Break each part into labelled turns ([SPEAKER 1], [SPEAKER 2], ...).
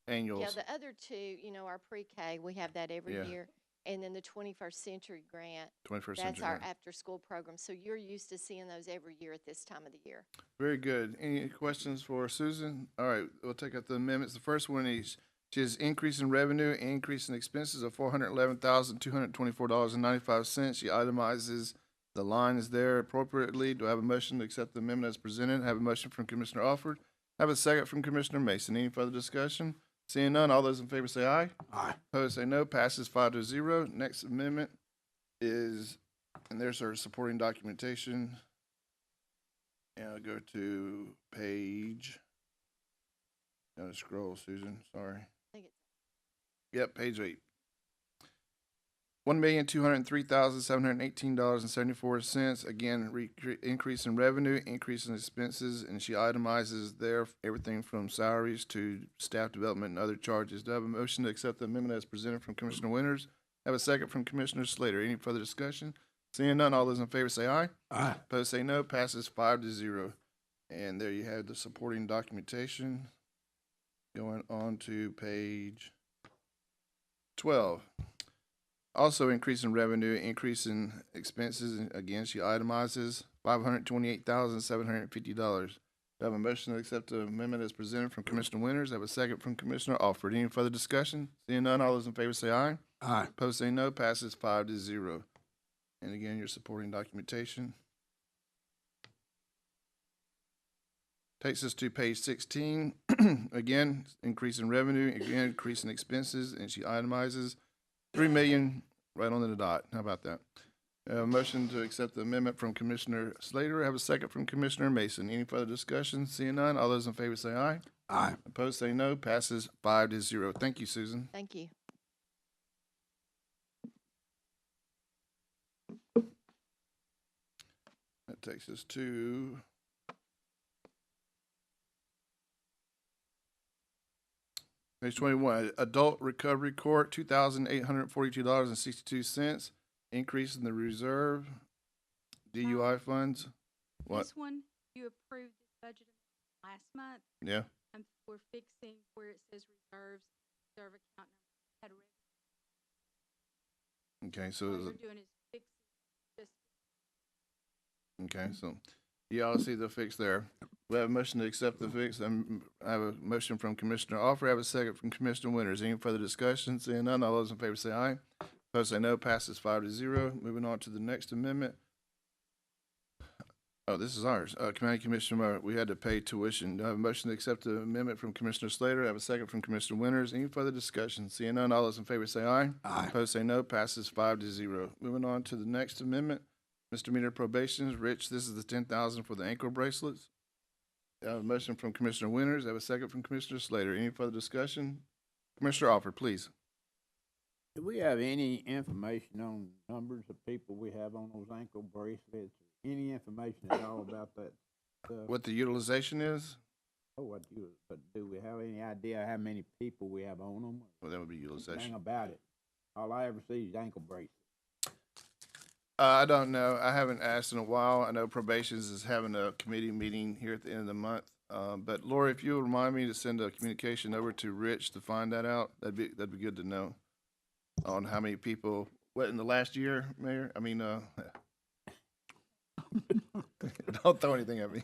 [SPEAKER 1] annuals.
[SPEAKER 2] Yeah, the other two, our pre-K, we have that every
[SPEAKER 1] Yeah,
[SPEAKER 2] year. And then the 21st Century Grant,
[SPEAKER 1] 21st
[SPEAKER 2] that's
[SPEAKER 1] century
[SPEAKER 2] our
[SPEAKER 1] grant.
[SPEAKER 2] after-school program. So you're used to seeing those every year at this time of the year.
[SPEAKER 1] Very good. Any questions for Susan? All right, we'll take up the amendments. The first one is she has increase in revenue, increase in expenses of $411,224.95. She itemizes the line is there appropriately. Do I have a motion to accept the amendment as presented? I have a motion from Commissioner Alford. I have a second from Commissioner Mason. Any further discussion? Seeing none, all those in favor say aye.
[SPEAKER 3] Aye.
[SPEAKER 1] Opposed say no. Passes 5-0. Next amendment is, and there's our supporting documentation. And I'll go to page. Gotta scroll, Susan. Sorry.
[SPEAKER 2] I think it's
[SPEAKER 1] Yep, page 8. $1,203,718.74. Again, increase in revenue, increase in expenses, and she itemizes there everything from salaries to staff development and other charges. Do I have a motion to accept the amendment as presented from Commissioner Winters? I have a second from Commissioner Slater. Any further discussion? Seeing none, all those in favor say aye.
[SPEAKER 3] Aye.
[SPEAKER 1] Opposed say no. Passes 5-0. And there you have the supporting documentation. Going on to page 12. Also increase in revenue, increase in expenses. And again, she itemizes $528,750. I have a motion to accept the amendment as presented from Commissioner Winters. I have a second from Commissioner Alford. Any further discussion? Seeing none, all those in favor say aye.
[SPEAKER 3] Aye.
[SPEAKER 1] Opposed say no. Passes 5-0. And again, your supporting documentation. Takes us to page 16. Again, increase in revenue, again, increase in expenses, and she itemizes $3 million right on the dot. How about that? A motion to accept the amendment from Commissioner Slater. I have a second from Commissioner Mason. Any further discussion? Seeing none, all those in favor say aye.
[SPEAKER 3] Aye.
[SPEAKER 1] Opposed say no. Passes 5-0. Thank you, Susan.
[SPEAKER 2] Thank you.
[SPEAKER 1] That takes us to page 21, Adult Recovery Court, $2,842.62. Increase in the reserve, DUI funds. What?
[SPEAKER 4] This one, you approved this budget last month.
[SPEAKER 1] Yeah.
[SPEAKER 4] We're fixing where it says reserves, reserve account number.
[SPEAKER 1] Okay, so
[SPEAKER 4] All
[SPEAKER 1] is
[SPEAKER 4] you're
[SPEAKER 1] it,
[SPEAKER 4] doing is fixing just
[SPEAKER 1] okay, so y'all see the fix there. We have a motion to accept the fix. I have a motion from Commissioner Offer. I have a second from Commissioner Winters. Any further discussion? Seeing none, all those in favor say aye. Opposed say no. Passes 5-0. Moving on to the next amendment. Oh, this is ours. County Commissioner, we had to pay tuition. Do I have a motion to accept the amendment from Commissioner Slater? I have a second from Commissioner Winters. Any further discussion? Seeing none, all those in favor say aye.
[SPEAKER 3] Aye.
[SPEAKER 1] Opposed say no. Passes 5-0. Moving on to the next amendment. Misdemeanor probations. Rich, this is the $10,000 for the ankle bracelets. I have a motion from Commissioner Winters. I have a second from Commissioner Slater. Any further discussion? Commissioner Alford, please.
[SPEAKER 5] Do we have any information on numbers of people we have on those ankle bracelets? Any information at all about that stuff?
[SPEAKER 1] What the utilization is?
[SPEAKER 5] But do we have any idea how many people we have on them?
[SPEAKER 1] Well, that would be
[SPEAKER 5] Anything
[SPEAKER 1] utilization.
[SPEAKER 5] about it? All I ever see is ankle bracelets.
[SPEAKER 1] I don't know. I haven't asked in a while. I know probations is having a committee meeting here at the end of the month. But Lori, if you'll remind me to send a communication over to Rich to find that out, that'd be good to know on how many people. What in the last year, Mayor? I mean, don't throw anything at me.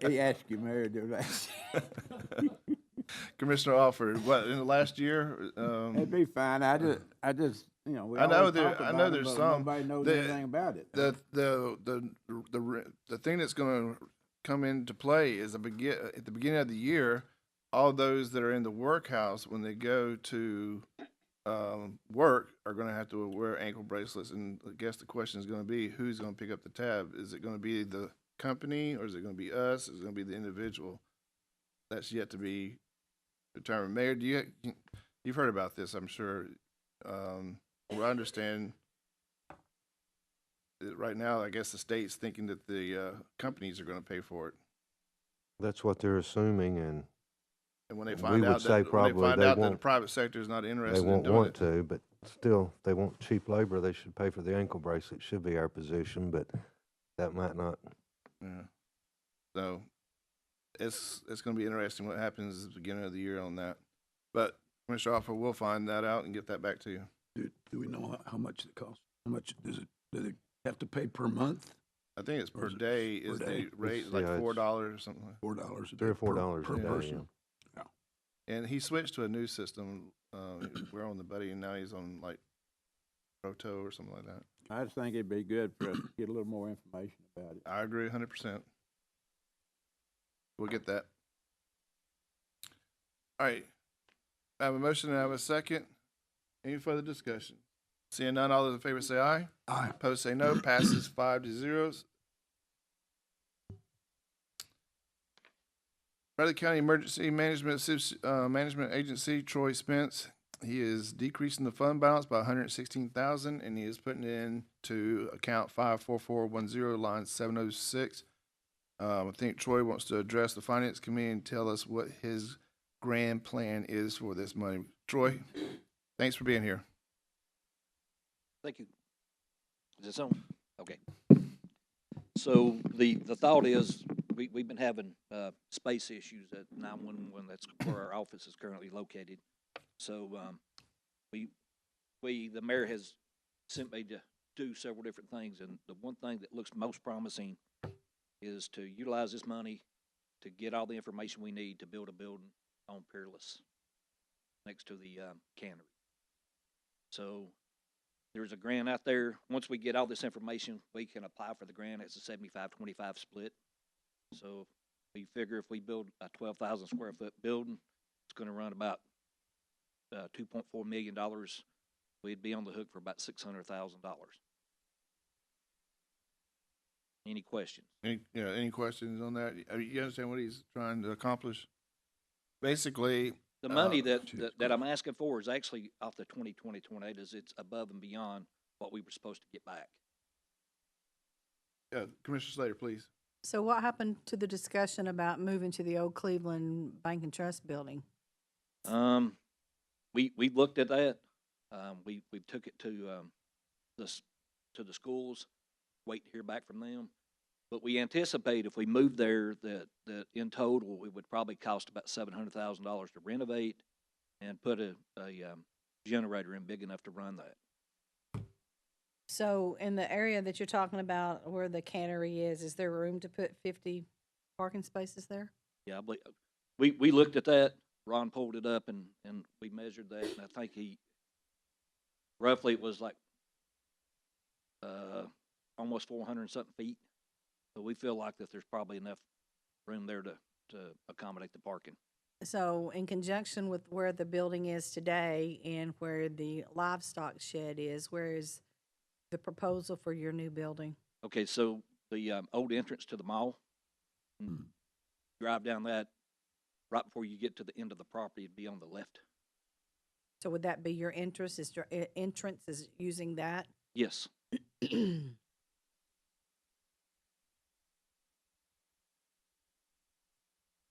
[SPEAKER 5] He asked you, Mary, do that.
[SPEAKER 1] Commissioner Alford, what in the last year?
[SPEAKER 5] It'd be fine. I just, we
[SPEAKER 1] I know
[SPEAKER 5] always
[SPEAKER 1] there.
[SPEAKER 5] talk
[SPEAKER 1] I
[SPEAKER 5] about
[SPEAKER 1] know
[SPEAKER 5] it,
[SPEAKER 1] there's
[SPEAKER 5] but
[SPEAKER 1] some.
[SPEAKER 5] nobody knows
[SPEAKER 1] The-
[SPEAKER 5] anything about it.
[SPEAKER 1] The thing that's going to come into play is at the beginning of the year, all those that are in the workhouse when they go to work are going to have to wear ankle bracelets. And I guess the question is going to be who's going to pick up the tab? Is it going to be the company or is it going to be us? Is it going to be the individual? That's yet to be determined. Mayor, you've heard about this? I'm sure. Well, I understand. Right now, I guess the state's thinking that the companies are going to pay for it,
[SPEAKER 6] That's what they're assuming, and
[SPEAKER 1] and when they
[SPEAKER 6] We
[SPEAKER 1] find
[SPEAKER 6] would
[SPEAKER 1] out
[SPEAKER 6] say
[SPEAKER 1] that when they
[SPEAKER 6] probably
[SPEAKER 1] find
[SPEAKER 6] they
[SPEAKER 1] out that the
[SPEAKER 6] won't-
[SPEAKER 1] private sector is not
[SPEAKER 6] they
[SPEAKER 1] interested in
[SPEAKER 6] won't
[SPEAKER 1] doing
[SPEAKER 6] want
[SPEAKER 1] it,
[SPEAKER 6] to, but still, if they want cheap labor, they should pay for the ankle bracelet, should be our position, but that might not.
[SPEAKER 1] yeah. So it's going to be interesting what happens at the beginning of the year on that. But Commissioner Offer will find that out and get that back to you.
[SPEAKER 3] Do we know how much it costs? How much does it, do they have to pay per month?
[SPEAKER 1] I think it's
[SPEAKER 3] Or
[SPEAKER 1] per
[SPEAKER 3] is it
[SPEAKER 1] day
[SPEAKER 3] per
[SPEAKER 1] is
[SPEAKER 3] day?
[SPEAKER 1] the rate,
[SPEAKER 6] Let's
[SPEAKER 1] like
[SPEAKER 6] see how it's-
[SPEAKER 1] $4 or something like
[SPEAKER 3] $4 a day?
[SPEAKER 6] $3 or $4
[SPEAKER 3] per
[SPEAKER 6] a day,
[SPEAKER 3] person?
[SPEAKER 1] And he switched to a new system. We're on the Buddy, and now he's on like Proto or something like that.
[SPEAKER 5] I just think it'd be good for us to get a little more information about it.
[SPEAKER 1] I agree 100%. We'll get that. All right. I have a motion and I have a second. Any further discussion? Seeing none, all those in favor say aye.
[SPEAKER 3] Aye.
[SPEAKER 1] Opposed say no. Passes 5-0. Bradley County Emergency Management Agency, Troy Spence. He is decreasing the fund balance by $116,000, and he is putting it into account 54410, line 706. I think Troy wants to address the finance committee and tell us what his grand plan is for this money. Troy, thanks for being here.
[SPEAKER 7] Thank you. Is this on? Okay. So the thought is, we've been having, space issues at 911, that's where our office is currently located. So, the mayor has sent me to do several different things, and the one thing that looks most promising is to utilize this money to get all the information we need to build a building on Peerless next to the, cannery. So, there's a grant out there. Once we get all this information, we can apply for the grant. It's a 75-25 split. So we figure if we build a 12,000 square foot building, it's gonna run about, $2.4 million. We'd be on the hook for about $600,000. Any questions?
[SPEAKER 1] Any questions on that? You understand what he's trying to accomplish? Basically,
[SPEAKER 7] The money
[SPEAKER 3] Shoot,
[SPEAKER 7] that I'm asking for is actually off the 2020 tornadoes. It's above and beyond what we were supposed to get back.
[SPEAKER 1] Commissioner Slater, please.
[SPEAKER 8] So what happened to the discussion about moving to the old Cleveland Bank and Trust building?
[SPEAKER 7] We looked at that. We took it to the schools, wait to hear back from them. But we anticipate if we moved there that in total, it would probably cost about $700,000 to renovate and put a generator in big enough to run that.
[SPEAKER 8] So in the area that you're talking about where the cannery is there room to put 50 parking spaces there?
[SPEAKER 7] Yeah, I believe, we looked at that. Ron pulled it up and we measured that, and I think roughly it was like, almost 400 and something feet. So we feel like that there's probably enough room there to accommodate the parking.
[SPEAKER 8] So in conjunction with where the building is today and where the livestock shed is, where is the proposal for your new building?
[SPEAKER 7] Okay, so the old entrance to the mall, drive down that, right before you get to the end of the property, it'd be on the left.
[SPEAKER 8] So would that be your entrance? Is your entrance is using that?
[SPEAKER 7] Yes.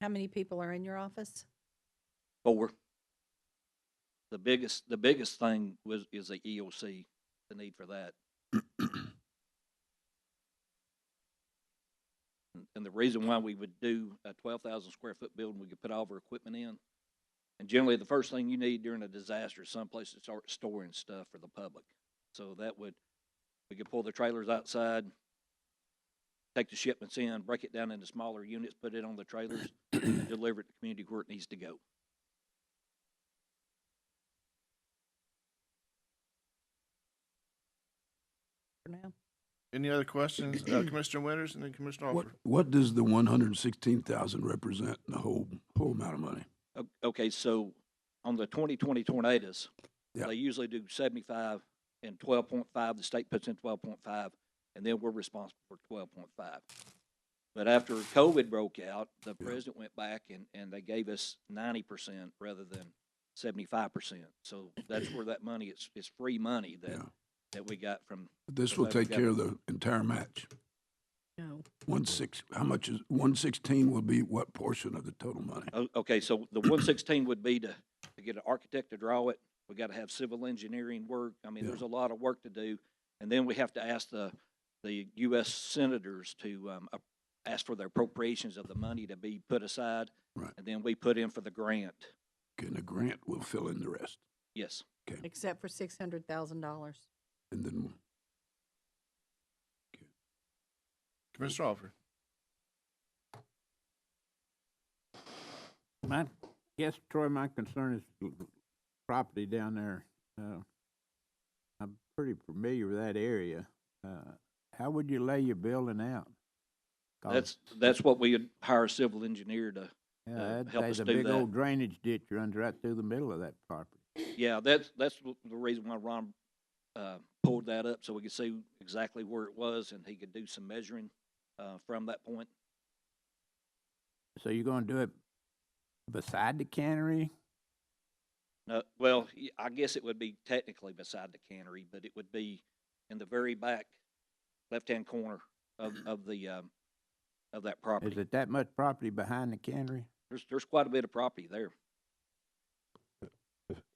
[SPEAKER 8] How many people are in your office?
[SPEAKER 7] 4. The biggest thing is the EOC, the need for that. And the reason why we would do a 12,000 square foot building, we could put all of our equipment in. And generally, the first thing you need during a disaster is someplace to start storing stuff for the public. So we could pull the trailers outside, take the shipments in, break it down into smaller units, put it on the trailers, and deliver it to the community where it needs to go.
[SPEAKER 8] For now?
[SPEAKER 1] Any other questions? Commissioner Winters and then Commissioner Offer.
[SPEAKER 3] What does the 116,000 represent in the whole amount of money?
[SPEAKER 7] Okay, so on the 2020 tornadoes,
[SPEAKER 3] Yeah.
[SPEAKER 7] they usually do 75 and 12.5. The state puts in 12.5, and then we're responsible for 12.5. But after COVID broke out, the president went back and they gave us 90% rather than 75%. So that's where that money, it's free money that we got from.
[SPEAKER 3] This
[SPEAKER 7] the
[SPEAKER 3] will
[SPEAKER 7] federal
[SPEAKER 3] take care of
[SPEAKER 7] government.
[SPEAKER 3] the entire match.
[SPEAKER 8] No.
[SPEAKER 3] How much is 116 will be what portion of the total money?
[SPEAKER 7] Okay, so the 116 would be to get an architect to draw it. We got to have civil engineering work. I mean, there's a lot of work to do. And then we have to ask the U.S. senators to ask for the appropriations of the money to be put aside.
[SPEAKER 3] Right.
[SPEAKER 7] And then we put in for the grant
[SPEAKER 3] And the grant will fill in the rest.
[SPEAKER 7] Yes.
[SPEAKER 8] Except for $600,000.
[SPEAKER 3] And then,
[SPEAKER 1] Commissioner Alford.
[SPEAKER 5] Yes, Troy, my concern is property down there. I'm pretty familiar with that area. How would you lay your building out? 'Cause,
[SPEAKER 7] That's what we would hire a civil engineer to,
[SPEAKER 5] yeah,
[SPEAKER 7] help us
[SPEAKER 5] there's a
[SPEAKER 7] do
[SPEAKER 5] big
[SPEAKER 7] that.
[SPEAKER 5] old drainage ditch runs right through the middle of that property.
[SPEAKER 7] Yeah, that's the reason why Ron, pulled that up, so we could see exactly where it was and he could do some measuring, from that point.
[SPEAKER 5] So you're gonna do it beside the cannery?
[SPEAKER 7] Well, I guess it would be technically beside the cannery, but it would be in the very back left-hand corner of that property.
[SPEAKER 5] Is it that much property behind the cannery?
[SPEAKER 7] There's quite a bit of property there.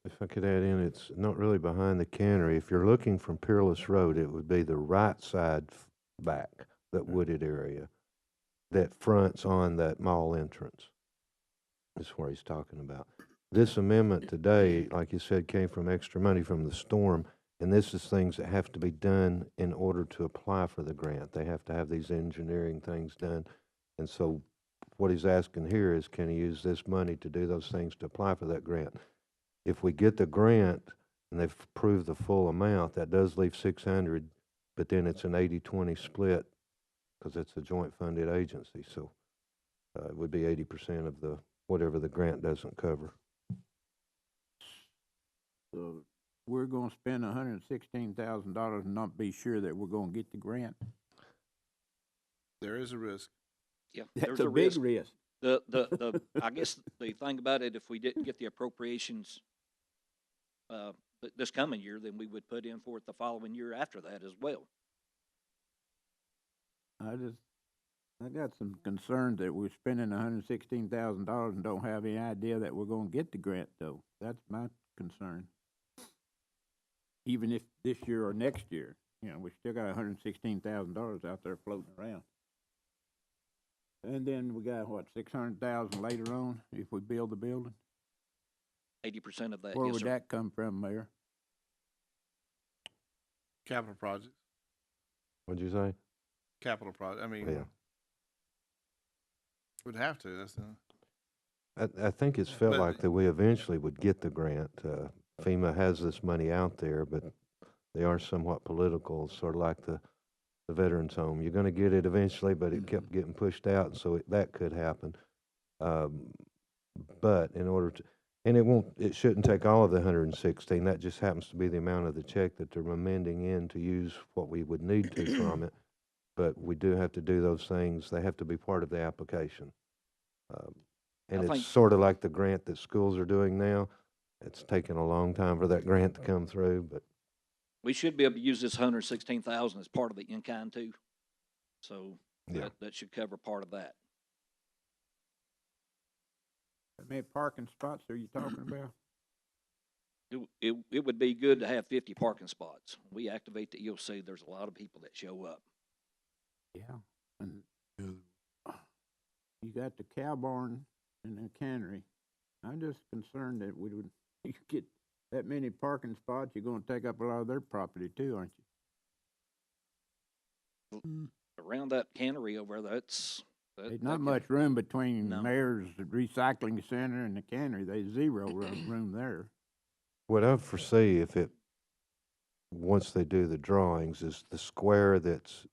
[SPEAKER 6] If I could add in, it's not really behind the cannery. If you're looking from Peerless Road, it would be the right side back, that wooded area that fronts on that mall entrance. Is where he's talking about. This amendment today, like you said, came from extra money from the storm, and this is things that have to be done in order to apply for the grant. They have to have these engineering things done. And so what he's asking here is, can he use this money to do those things to apply for that grant? If we get the grant and they've approved the full amount, that does leave 600, but then it's an 80-20 split because it's a joint funded agency. So it would be 80% of the whatever the grant doesn't cover.
[SPEAKER 5] So we're gonna spend $116,000 and not be sure that we're gonna get the grant?
[SPEAKER 1] There is a risk.
[SPEAKER 7] Yeah,
[SPEAKER 5] That's
[SPEAKER 7] there's
[SPEAKER 5] a
[SPEAKER 7] a
[SPEAKER 5] big
[SPEAKER 7] risk.
[SPEAKER 5] risk.
[SPEAKER 7] I guess the thing about it, if we didn't get the appropriations, this coming year, then we would put in for it the following year after that as well.
[SPEAKER 5] I got some concerns that we're spending $116,000 and don't have any idea that we're gonna get the grant, though. That's my concern. Even if this year or next year, you know, we still got $116,000 out there floating around. And then we got, what, 600,000 later on if we build the building?
[SPEAKER 7] 80% of that,
[SPEAKER 5] Where
[SPEAKER 7] yes,
[SPEAKER 5] would
[SPEAKER 7] sir.
[SPEAKER 5] that come from, Mayor?
[SPEAKER 1] Capital projects.
[SPEAKER 6] What'd you say?
[SPEAKER 1] Capital project. I mean,
[SPEAKER 6] Yeah.
[SPEAKER 1] would have to. That's
[SPEAKER 6] I think it's felt
[SPEAKER 1] But-
[SPEAKER 6] like that we eventually would get the grant. FEMA has this money out there, but they are somewhat political, sort of like the veterans home. You're gonna get it eventually, but it kept getting pushed out, so that could happen. But in order to, and it shouldn't take all of the 116. That just happens to be the amount of the check that they're amending in to use what we would need to from it. But we do have to do those things. They have to be part of the application. And
[SPEAKER 7] I
[SPEAKER 6] it's
[SPEAKER 7] think-
[SPEAKER 6] sort of like the grant that schools are doing now. It's taken a long time for that grant to come through, but
[SPEAKER 7] We should be able to use this 116,000 as part of the in-kind too. So
[SPEAKER 6] yeah.
[SPEAKER 7] that should cover part of that.
[SPEAKER 5] How many parking spots are you talking about?
[SPEAKER 7] It would be good to have 50 parking spots. We activate the EOC, there's a lot of people that show up.
[SPEAKER 5] Yeah. And you got the cow barn and the cannery. I'm just concerned that we would, you get that many parking spots, you're gonna take up a lot of their property too, aren't you?
[SPEAKER 7] Around that cannery over there,
[SPEAKER 5] There's not much room between
[SPEAKER 7] No.
[SPEAKER 5] Mayor's Recycling Center and the cannery. There's zero room there.
[SPEAKER 6] What I foresee once they do the drawings, is the square that's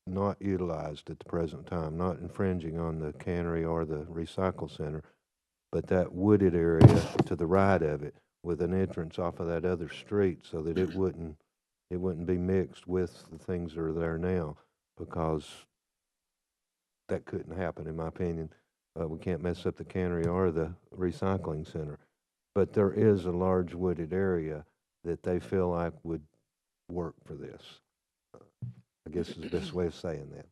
[SPEAKER 6] not utilized at the present time, not infringing on the cannery or the recycle center, but that wooded area to the right of it with an entrance off of that other street so that it wouldn't be mixed with the things that are there now, because that couldn't happen in my opinion. We can't mess up the cannery or the recycling center. But there is a large wooded area that they feel like would work for this. I guess is the best way of saying that.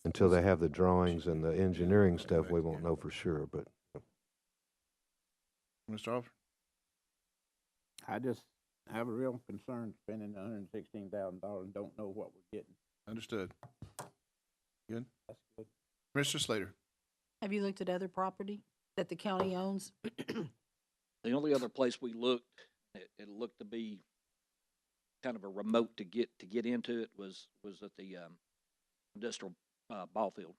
[SPEAKER 6] Until they have the drawings and the engineering stuff, we won't know for sure, but.
[SPEAKER 1] Mr. Alford.
[SPEAKER 5] I just have a real concern spending $116,000 and don't know what we're getting.
[SPEAKER 1] Understood. Good.
[SPEAKER 5] That's good.
[SPEAKER 1] Mr. Slater.
[SPEAKER 8] Have you looked at other property that the county owns
[SPEAKER 7] The only other place we looked, it looked to be kind of a remote to get into it was at the industrial ball field.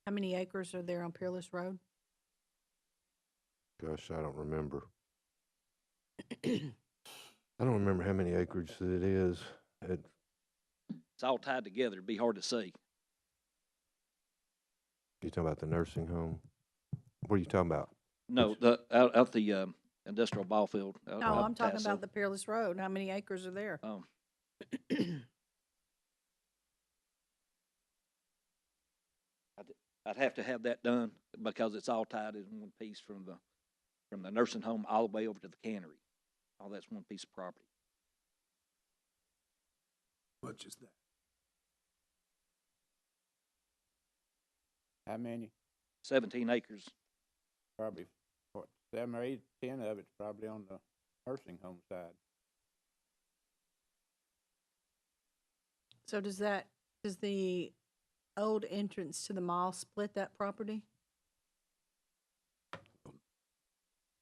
[SPEAKER 8] How many acres are there on Peerless Road?
[SPEAKER 6] Gosh, I don't remember. I don't remember how many acres it is.
[SPEAKER 7] It's all tied together. It'd be hard to see.
[SPEAKER 6] You talking about the nursing home? What are you talking about?
[SPEAKER 7] No, the out the industrial ball field. Out
[SPEAKER 8] No,
[SPEAKER 7] out
[SPEAKER 8] I'm talking
[SPEAKER 7] Tasso.
[SPEAKER 8] about the Peerless Road. How many acres are there?
[SPEAKER 7] I'd have to have that done because it's all tied in one piece from the nursing home all the way over to the cannery. All that's one piece of property.
[SPEAKER 3] How much is that?
[SPEAKER 5] How many?
[SPEAKER 7] 17 acres.
[SPEAKER 5] Probably, what, 7 or 8, 10 of it's probably on the nursing home side.
[SPEAKER 8] So does the old entrance to the mall split that property?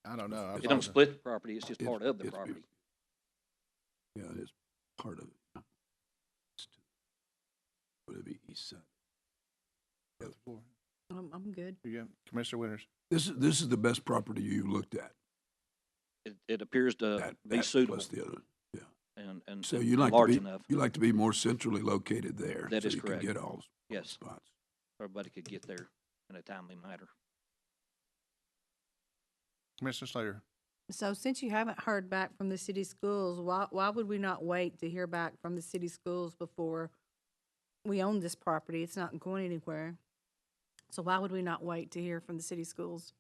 [SPEAKER 1] I don't know.
[SPEAKER 7] It don't split the property. It's just part of the
[SPEAKER 3] It's-
[SPEAKER 7] property.
[SPEAKER 3] Yeah, it is part of it. Would it be east side?
[SPEAKER 8] I'm good.
[SPEAKER 1] You got Commissioner Winters.
[SPEAKER 3] This is the best property you looked at.
[SPEAKER 7] It appears to
[SPEAKER 3] That
[SPEAKER 7] be
[SPEAKER 3] that
[SPEAKER 7] suitable
[SPEAKER 3] plus the other. Yeah.
[SPEAKER 7] and
[SPEAKER 3] So
[SPEAKER 7] and
[SPEAKER 3] you like
[SPEAKER 7] large
[SPEAKER 3] to be
[SPEAKER 7] enough.
[SPEAKER 3] you like to be more centrally located there.
[SPEAKER 7] That
[SPEAKER 3] so
[SPEAKER 7] is
[SPEAKER 3] you
[SPEAKER 7] correct.
[SPEAKER 3] can get all
[SPEAKER 7] Yes.
[SPEAKER 3] spots.
[SPEAKER 7] Everybody could get there in a timely manner.
[SPEAKER 1] Commissioner Slater.
[SPEAKER 8] So since you haven't heard back from the city schools, why would we not wait to hear back from the city schools before we own this property? It's not going anywhere. So why would we not wait to hear from the city schools?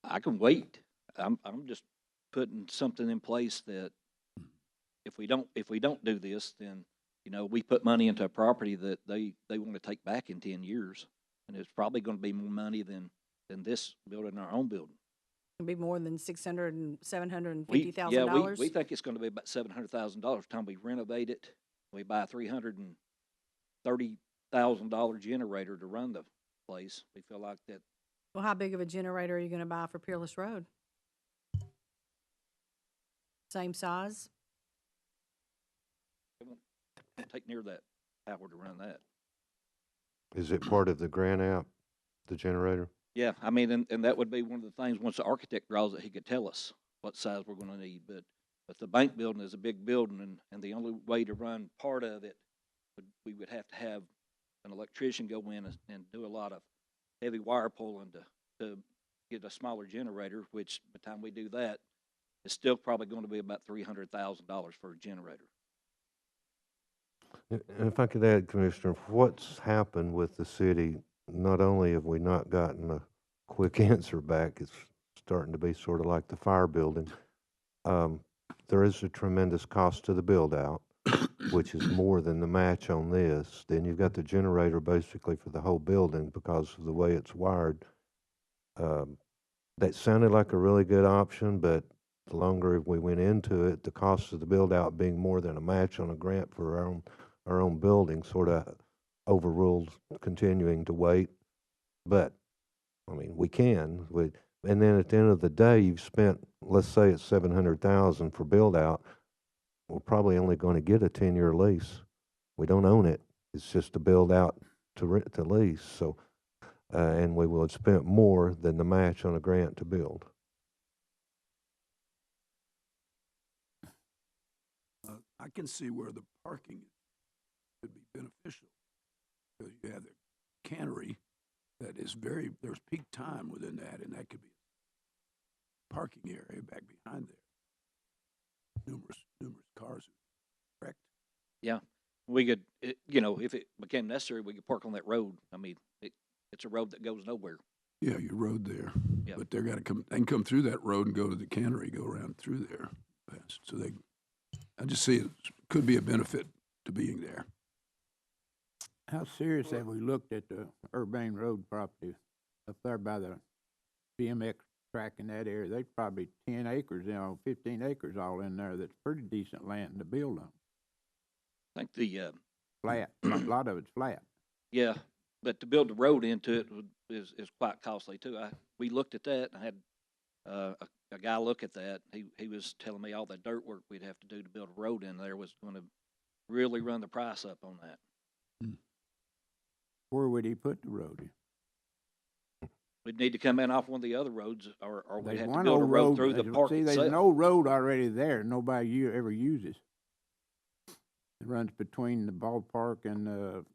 [SPEAKER 7] I can wait. I'm just putting something in place that if we don't do this, then we put money into a property that they want to take back in 10 years, and it's probably going to be more money than this building, our own building.
[SPEAKER 8] It'd be more than $600,000 and
[SPEAKER 7] We
[SPEAKER 8] $750,000.
[SPEAKER 7] we think it's going to be about $700,000. Time we renovate it, we buy a $330,000 generator to run the place. We feel like that.
[SPEAKER 8] Well, how big of a generator are you going to buy for Peerless Road? Same size?
[SPEAKER 7] It won't take near that power to run that.
[SPEAKER 6] Is it part of the grant app, the generator?
[SPEAKER 7] Yeah, I mean, and that would be one of the things, once the architect draws it, he could tell us what size we're gonna need, but the bank building is a big building, and the only way to run part of it, we would have to have an electrician go in and do a lot of heavy wire pulling to get a smaller generator, which by the time we do that, it's still probably gonna be about $300,000 for a generator.
[SPEAKER 6] And if I could add, Commissioner, what's happened with the city, not only have we not gotten a quick answer back, it's starting to be sort of like the fire building. There is a tremendous cost to the build out, which is more than the match on this. Then you've got the generator basically for the whole building because of the way it's wired. That sounded like a really good option, but the longer we went into it, the cost of the build out being more than a match on a grant for our own building sort of overruled continuing to wait. But I mean, we can. And then at the end of the day, you've spent, let's say it's 700,000 for build out. We're probably only going to get a 10-year lease. We don't own it. It's just a build out to lease. So, and we will have spent more than the match on a grant to build.
[SPEAKER 3] I can see where the parking could be beneficial because you have the cannery that is there's peak time within that, and that could be a parking area back behind there. Numerous cars, correct?
[SPEAKER 7] Yeah, we could, if it became necessary, we could park on that road. I mean, it's a road that goes nowhere.
[SPEAKER 3] Yeah, your road there.
[SPEAKER 7] Yeah.
[SPEAKER 3] But they can come through that road and go to the cannery, go around through there. So I just see it could be a benefit to being there.
[SPEAKER 5] How serious have we looked at the Urbane Road property up there by the BMX track in that area? There's probably 10 acres, 15 acres all in there that's pretty decent land to build on.
[SPEAKER 7] I think the
[SPEAKER 5] flat, a lot of it's flat.
[SPEAKER 7] Yeah, but to build the road into it is quite costly too. We looked at that and I had, a guy look at that. He was telling me all the dirt work we'd have to do to build a road in there was gonna really run the price up on that.
[SPEAKER 5] Where would he put the road in?
[SPEAKER 7] We'd need to come in off one of the other roads or we'd
[SPEAKER 5] There's
[SPEAKER 7] have to
[SPEAKER 5] one
[SPEAKER 7] build a
[SPEAKER 5] old
[SPEAKER 7] road
[SPEAKER 5] road,
[SPEAKER 7] through the park
[SPEAKER 5] see, there's
[SPEAKER 7] itself.
[SPEAKER 5] an old road already there, nobody ever uses. It runs between the ballpark and,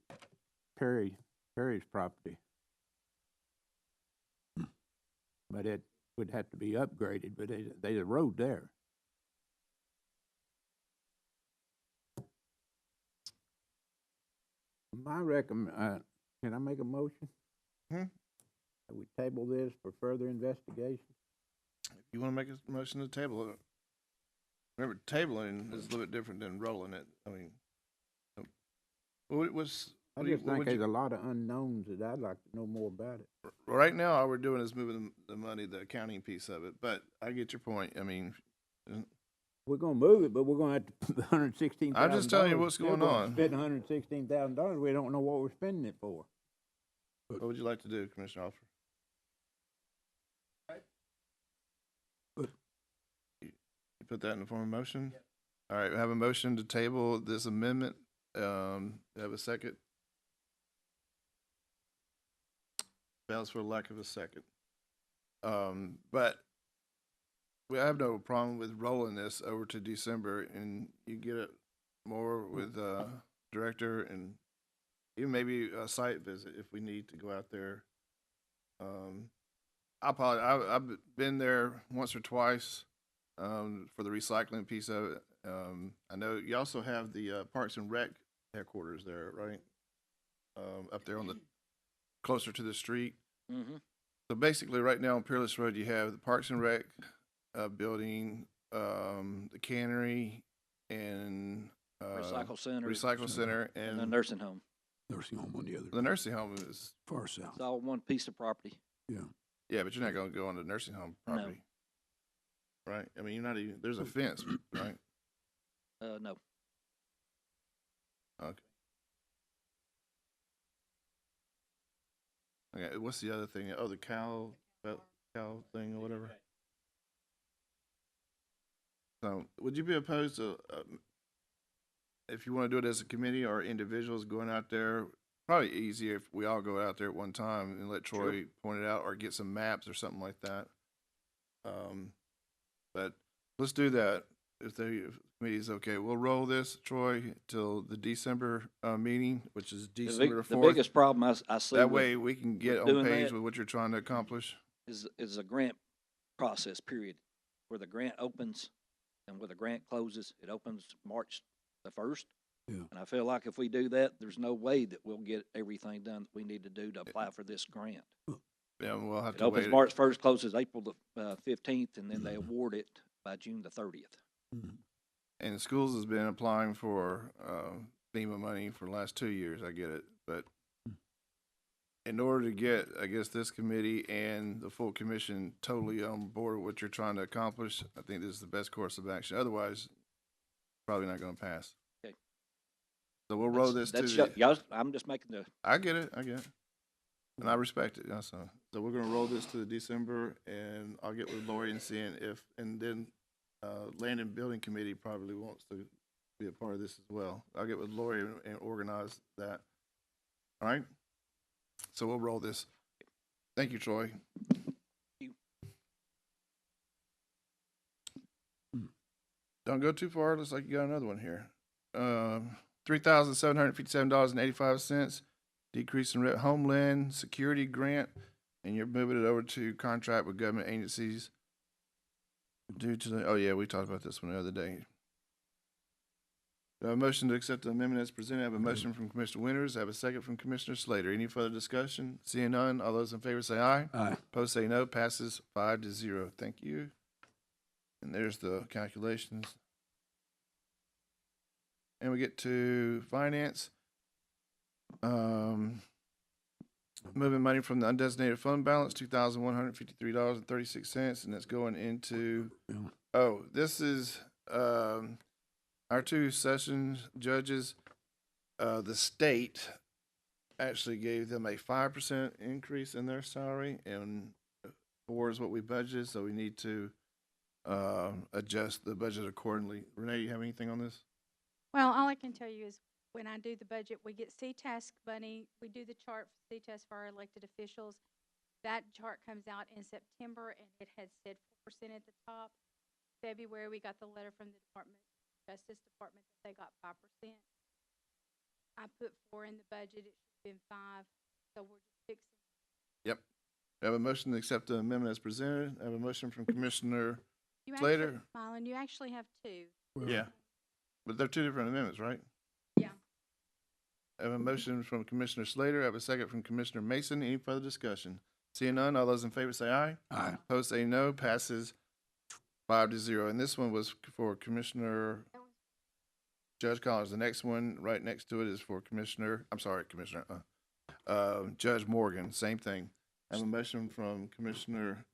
[SPEAKER 5] Perry's property. But it would have to be upgraded, but there's a road there. Can I make a motion?
[SPEAKER 1] Hmm?
[SPEAKER 5] That we table this for further investigation?
[SPEAKER 1] If you wanna make a motion to table it, remember, tabling is a little bit different than rolling it. I mean, what's,
[SPEAKER 5] I
[SPEAKER 1] what do you-
[SPEAKER 5] just
[SPEAKER 1] what
[SPEAKER 5] think
[SPEAKER 1] would
[SPEAKER 5] there's
[SPEAKER 1] you,
[SPEAKER 5] a lot of unknowns that I'd like to know more about it.
[SPEAKER 1] right now, all we're doing is moving the money, the accounting piece of it, but I get your point. I mean,
[SPEAKER 5] We're gonna move it, but we're gonna have to put $116,000.
[SPEAKER 1] I'm just telling you what's going on.
[SPEAKER 5] Spend $116,000, we don't know what we're spending it for.
[SPEAKER 1] what would you like to do, Commissioner Officer? You put that in the form of motion? All right, we have a motion to table this amendment. Have a second? Fails for lack of a second. But we have no problem with rolling this over to December, and you get it more with director and even maybe a site visit if we need to go out there. I've been there once or twice for the recycling piece of it. I know you also have the Parks and Rec headquarters there, right? Up there on the closer to the street.
[SPEAKER 7] Mm-hmm.
[SPEAKER 1] So basically, right now on Peerless Road, you have the Parks and Rec building, the cannery, and
[SPEAKER 7] Recycle center.
[SPEAKER 1] recycle center,
[SPEAKER 7] And the
[SPEAKER 1] and
[SPEAKER 7] nursing home.
[SPEAKER 3] Nursing home on the other,
[SPEAKER 1] the nursing home is,
[SPEAKER 3] far south.
[SPEAKER 7] It's all one piece of property.
[SPEAKER 3] Yeah.
[SPEAKER 1] yeah, but you're not going to go on the nursing home
[SPEAKER 7] No.
[SPEAKER 1] property, right? I mean, you're not even. There's a fence, right?
[SPEAKER 7] No.
[SPEAKER 1] Okay. Okay. What's the other thing? Oh, the cow thing or whatever. So, would you be opposed to, if you want to do it as a committee or individuals going out there? Probably easier if we all go out there at one time and let Troy point it out or get some maps or something like that. But let's do that. If the committee's okay, we'll roll this, Troy, till the December meeting, which is December the
[SPEAKER 7] The
[SPEAKER 1] 4th.
[SPEAKER 7] biggest problem I see
[SPEAKER 1] That
[SPEAKER 7] with
[SPEAKER 1] way we can get on
[SPEAKER 7] doing
[SPEAKER 1] page
[SPEAKER 7] that-
[SPEAKER 1] with what you're trying to accomplish.
[SPEAKER 7] is a grant process, period. Where the grant opens and where the grant closes, it opens March the 1st.
[SPEAKER 3] Yeah.
[SPEAKER 7] And I feel like if we do that, there's no way that we'll get everything done that we need to do to apply for this grant.
[SPEAKER 1] Yeah, we'll have
[SPEAKER 7] It
[SPEAKER 1] to
[SPEAKER 7] opens
[SPEAKER 1] wait.
[SPEAKER 7] March 1st, closes April the 15th, and then they award it by June the 30th.
[SPEAKER 1] And schools has been applying for FEMA money for the last 2 years. I get it, but in order to get, I guess, this committee and the full commission totally on board with what you're trying to accomplish, I think this is the best course of action. Otherwise, probably not going to pass.
[SPEAKER 7] Okay.
[SPEAKER 1] So we'll roll this to.
[SPEAKER 7] That's
[SPEAKER 1] the-
[SPEAKER 7] y'all, I'm just making the,
[SPEAKER 1] I get it, and I respect it. Also, so we're gonna roll this to the December, and I'll get with Lori and seeing if, and then Land and Building Committee probably wants to be a part of this as well. I'll get with Lori and organize that. All right. So we'll roll this. Thank you, Troy. Don't go too far. Looks like you got another one here. $3,757.85. Decrease in Homeland Security Grant, and you're moving it over to contract with government agencies due to the, oh yeah, we talked about this one the other day. Do I have a motion to accept the amendment as presented? I have a motion from Commissioner Winters. I have a second from Commissioner Slater. Any further discussion? Seeing none, all those in favor say aye.
[SPEAKER 3] Aye.
[SPEAKER 1] Opposed say no. Passes 5-0. Thank you. And there's the calculations. And we get to finance. Moving money from the undesignated fund balance, $2,153.36, and that's going into, oh, this is, our two session judges. the state actually gave them a 5% increase in their salary, and 4 is what we budgeted, so we need to adjust the budget accordingly. Renee, you have anything on this?
[SPEAKER 4] Well, all I can tell you is when I do the budget, we get C-task money. We do the chart for C-task for our elected officials. That chart comes out in September, and it had said 4% at the top. February, we got the letter from the Justice Department, that they got 5%. I put 4 in the budget. It should have been 5. So we're just fixing.
[SPEAKER 1] Yep. I have a motion to accept the amendment as presented. I have a motion from Commissioner
[SPEAKER 4] You
[SPEAKER 1] Slater.
[SPEAKER 4] Mylan, you actually have 2.
[SPEAKER 3] Well,
[SPEAKER 1] Yeah. But they're 2 different amendments, right?
[SPEAKER 4] Yeah.
[SPEAKER 1] I have a motion from Commissioner Slater. I have a second from Commissioner Mason. Any further discussion? Seeing none, all those in favor say aye.
[SPEAKER 3] Aye.
[SPEAKER 1] Opposed say no. Passes 5-0. And this one was for Commissioner Judge Collins. The next one right next to it is for Commissioner Judge Morgan. Same thing. I have a motion from Commissioner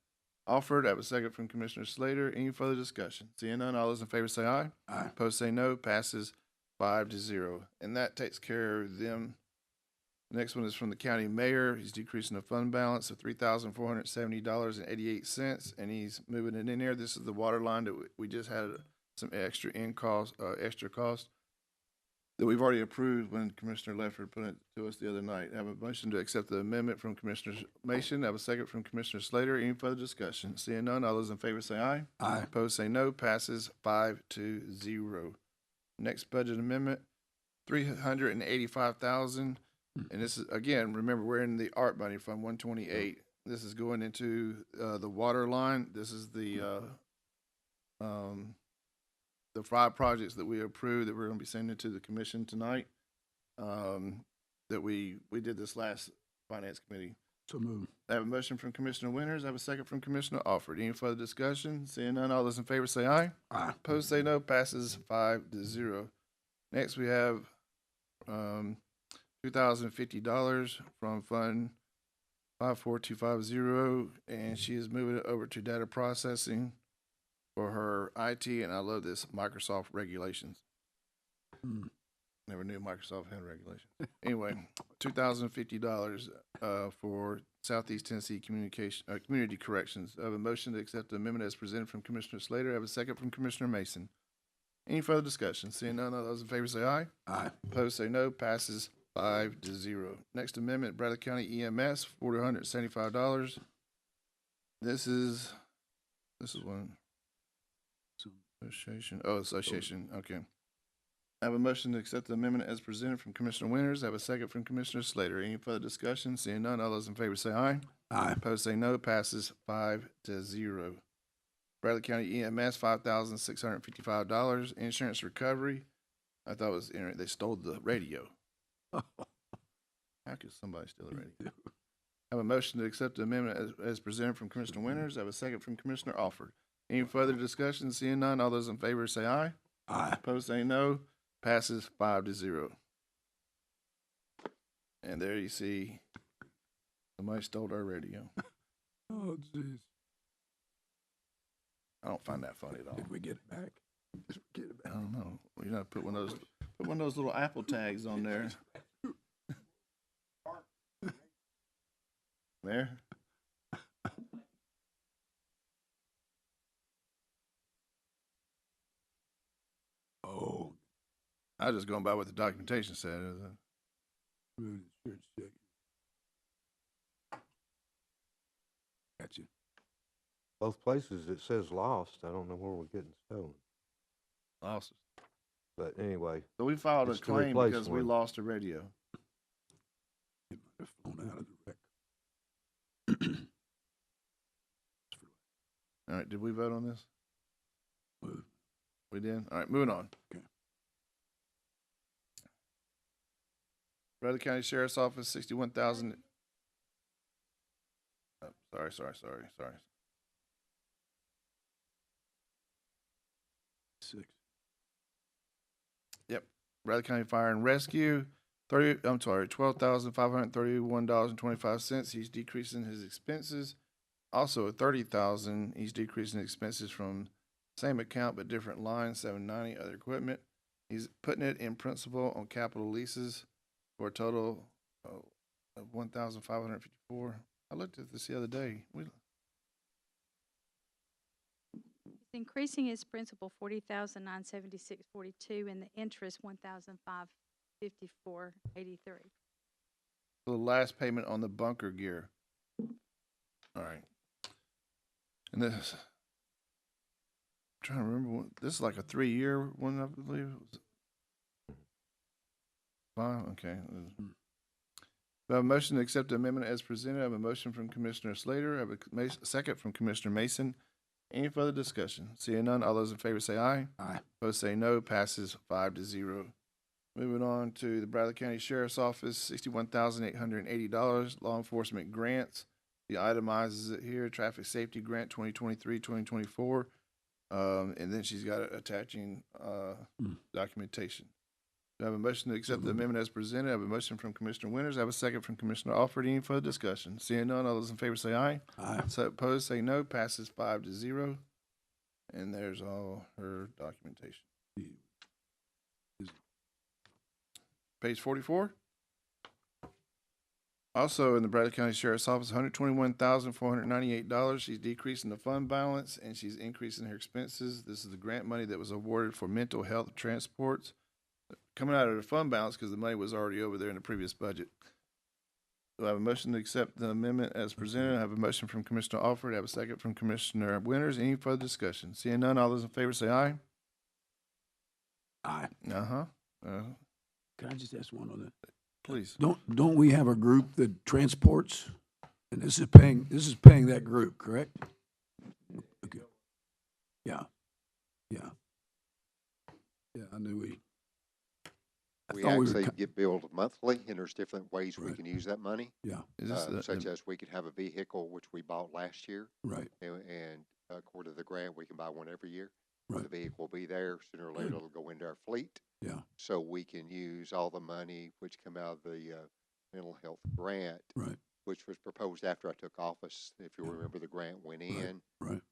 [SPEAKER 1] Alford. I have a second from Commissioner Slater. Any further discussion? Seeing none, all those in favor say aye.
[SPEAKER 3] Aye.
[SPEAKER 1] Opposed say no. Passes 5-0. And that takes care of them. The next one is from the county mayor. He's decreasing the fund balance of $3,470.88, and he's moving it in there. This is the water line that we just had some extra cost that we've already approved when Commissioner Lefford put it to us the other night. I have a motion to accept the amendment from Commissioner Mason. I have a second from Commissioner Slater. Any further discussion? Seeing none, all those in favor say aye.
[SPEAKER 3] Aye.
[SPEAKER 1] Opposed say no. Passes 5-0. Next budget amendment, $385,000. And this is, again, remember, we're in the ARP money fund, 128. This is going into the water line. This is the 5 projects that we approved that we're going to be sending to the commission tonight. That we did this last finance committee.
[SPEAKER 3] So move.
[SPEAKER 1] I have a motion from Commissioner Winters. I have a second from Commissioner Alford. Any further discussion? Seeing none, all those in favor say aye.
[SPEAKER 3] Aye.
[SPEAKER 1] Opposed say no. Passes 5-0. Next, we have $2,050 from Fund 54250, and she is moving it over to data processing for her IT, and I love this, Microsoft regulations. Never knew Microsoft had regulations. Anyway, $2,050 for Southeast Tennessee Community Corrections. I have a motion to accept the amendment as presented from Commissioner Slater. I have a second from Commissioner Mason. Any further discussion? Seeing none, all those in favor say aye.
[SPEAKER 3] Aye.
[SPEAKER 1] Opposed say no. Passes 5-0. Next amendment, Bradley County EMS, $475. This is one. Association. Okay. I have a motion to accept the amendment as presented from Commissioner Winters. I have a second from Commissioner Slater. Any further discussion? Seeing none, all those in favor say aye.
[SPEAKER 3] Aye.
[SPEAKER 1] Opposed say no. Passes 5-0. Bradley County EMS, $5,655. Insurance recovery. I thought it was they stole the radio. How could somebody steal a radio? I have a motion to accept the amendment as presented from Commissioner Winters. I have a second from Commissioner Alford. Any further discussion? Seeing none, all those in favor say aye.
[SPEAKER 3] Aye.
[SPEAKER 1] Opposed say no. Passes 5-0. And there you see, somebody stole our radio.
[SPEAKER 3] Oh, jeez.
[SPEAKER 1] I don't find that funny at all.
[SPEAKER 3] Did we get it back? Did we get it
[SPEAKER 1] I
[SPEAKER 3] back?
[SPEAKER 1] don't know. You know, put one of those little Apple tags on there. There.
[SPEAKER 3] Oh,
[SPEAKER 1] I was just going by what the documentation said.
[SPEAKER 3] move the insurance check. Gotcha.
[SPEAKER 6] Both places it says lost. I don't know where we're getting stolen.
[SPEAKER 1] Awesome.
[SPEAKER 6] But anyway,
[SPEAKER 1] So we filed a
[SPEAKER 6] It's to
[SPEAKER 1] claim
[SPEAKER 6] replace
[SPEAKER 1] because we
[SPEAKER 6] one.
[SPEAKER 1] lost a radio.
[SPEAKER 3] Get my phone out of the wreck.
[SPEAKER 1] All right, did we vote on this?
[SPEAKER 3] Move.
[SPEAKER 1] We did? All right, moving on.
[SPEAKER 3] Okay.
[SPEAKER 1] Bradley County Sheriff's Office, 61,000. Sorry.
[SPEAKER 3] 6.
[SPEAKER 1] Bradley County Fire and Rescue, $12,531.25. He's decreasing his expenses. Also, $30,000. He's decreasing expenses from same account but different line, $790 other equipment. He's putting it in principal on capital leases for a total of 1,554. I looked at this the other day.
[SPEAKER 4] It's increasing his principal 40,976.42 and the interest 1,554.83.
[SPEAKER 1] The last payment on the bunker gear. All right. And this, I'm trying to remember what, this is like a 3-year one, I believe. Fine, okay. We have a motion to accept the amendment as presented. I have a motion from Commissioner Slater. I have a second from Commissioner Mason. Any further discussion? Seeing none, all those in favor say aye.
[SPEAKER 3] Aye.
[SPEAKER 1] Opposed say no. Passes 5-0. Moving on to the Bradley County Sheriff's Office, $61,880, law enforcement grants. He itemizes it here, traffic safety grant 2023-2024. And then she's got it attaching documentation. Do I have a motion to accept the amendment as presented? I have a motion from Commissioner Winters. I have a second from Commissioner Alford. Any further discussion? Seeing none, all those in favor say aye.
[SPEAKER 3] Aye.
[SPEAKER 1] So opposed say no. Passes 5-0. And there's all her documentation. Page 44. Also in the Bradley County Sheriff's Office, $121,498. She's decreasing the fund balance and she's increasing her expenses. This is the grant money that was awarded for mental health transports, coming out of the fund balance because the money was already over there in the previous budget. Do I have a motion to accept the amendment as presented? I have a motion from Commissioner Alford. I have a second from Commissioner Winters. Any further discussion? Seeing none, all those in favor say aye.
[SPEAKER 3] Aye. Can I just ask one on that?
[SPEAKER 1] Please.
[SPEAKER 3] Don't we have a group that transports? And this is paying that group, correct? Okay. Yeah. Yeah. Yeah, I knew
[SPEAKER 9] We
[SPEAKER 3] thought we were
[SPEAKER 9] actually
[SPEAKER 3] co-
[SPEAKER 9] get billed monthly, and there's different ways we
[SPEAKER 3] Right.
[SPEAKER 9] can use that money.
[SPEAKER 3] Yeah,
[SPEAKER 1] Is this
[SPEAKER 9] Such as we could have a vehicle, which we bought last year,
[SPEAKER 3] right,
[SPEAKER 9] and according to the grant, we can buy one every year.
[SPEAKER 3] Right.
[SPEAKER 9] The vehicle will be there, sooner or later it'll go into our fleet.
[SPEAKER 3] yeah,
[SPEAKER 9] So we can use all the money which come out of the mental health grant,
[SPEAKER 3] right,
[SPEAKER 9] which was proposed after I took office. If you
[SPEAKER 3] Yeah.
[SPEAKER 9] remember, the grant went
[SPEAKER 3] Right.
[SPEAKER 9] in.
[SPEAKER 3] right,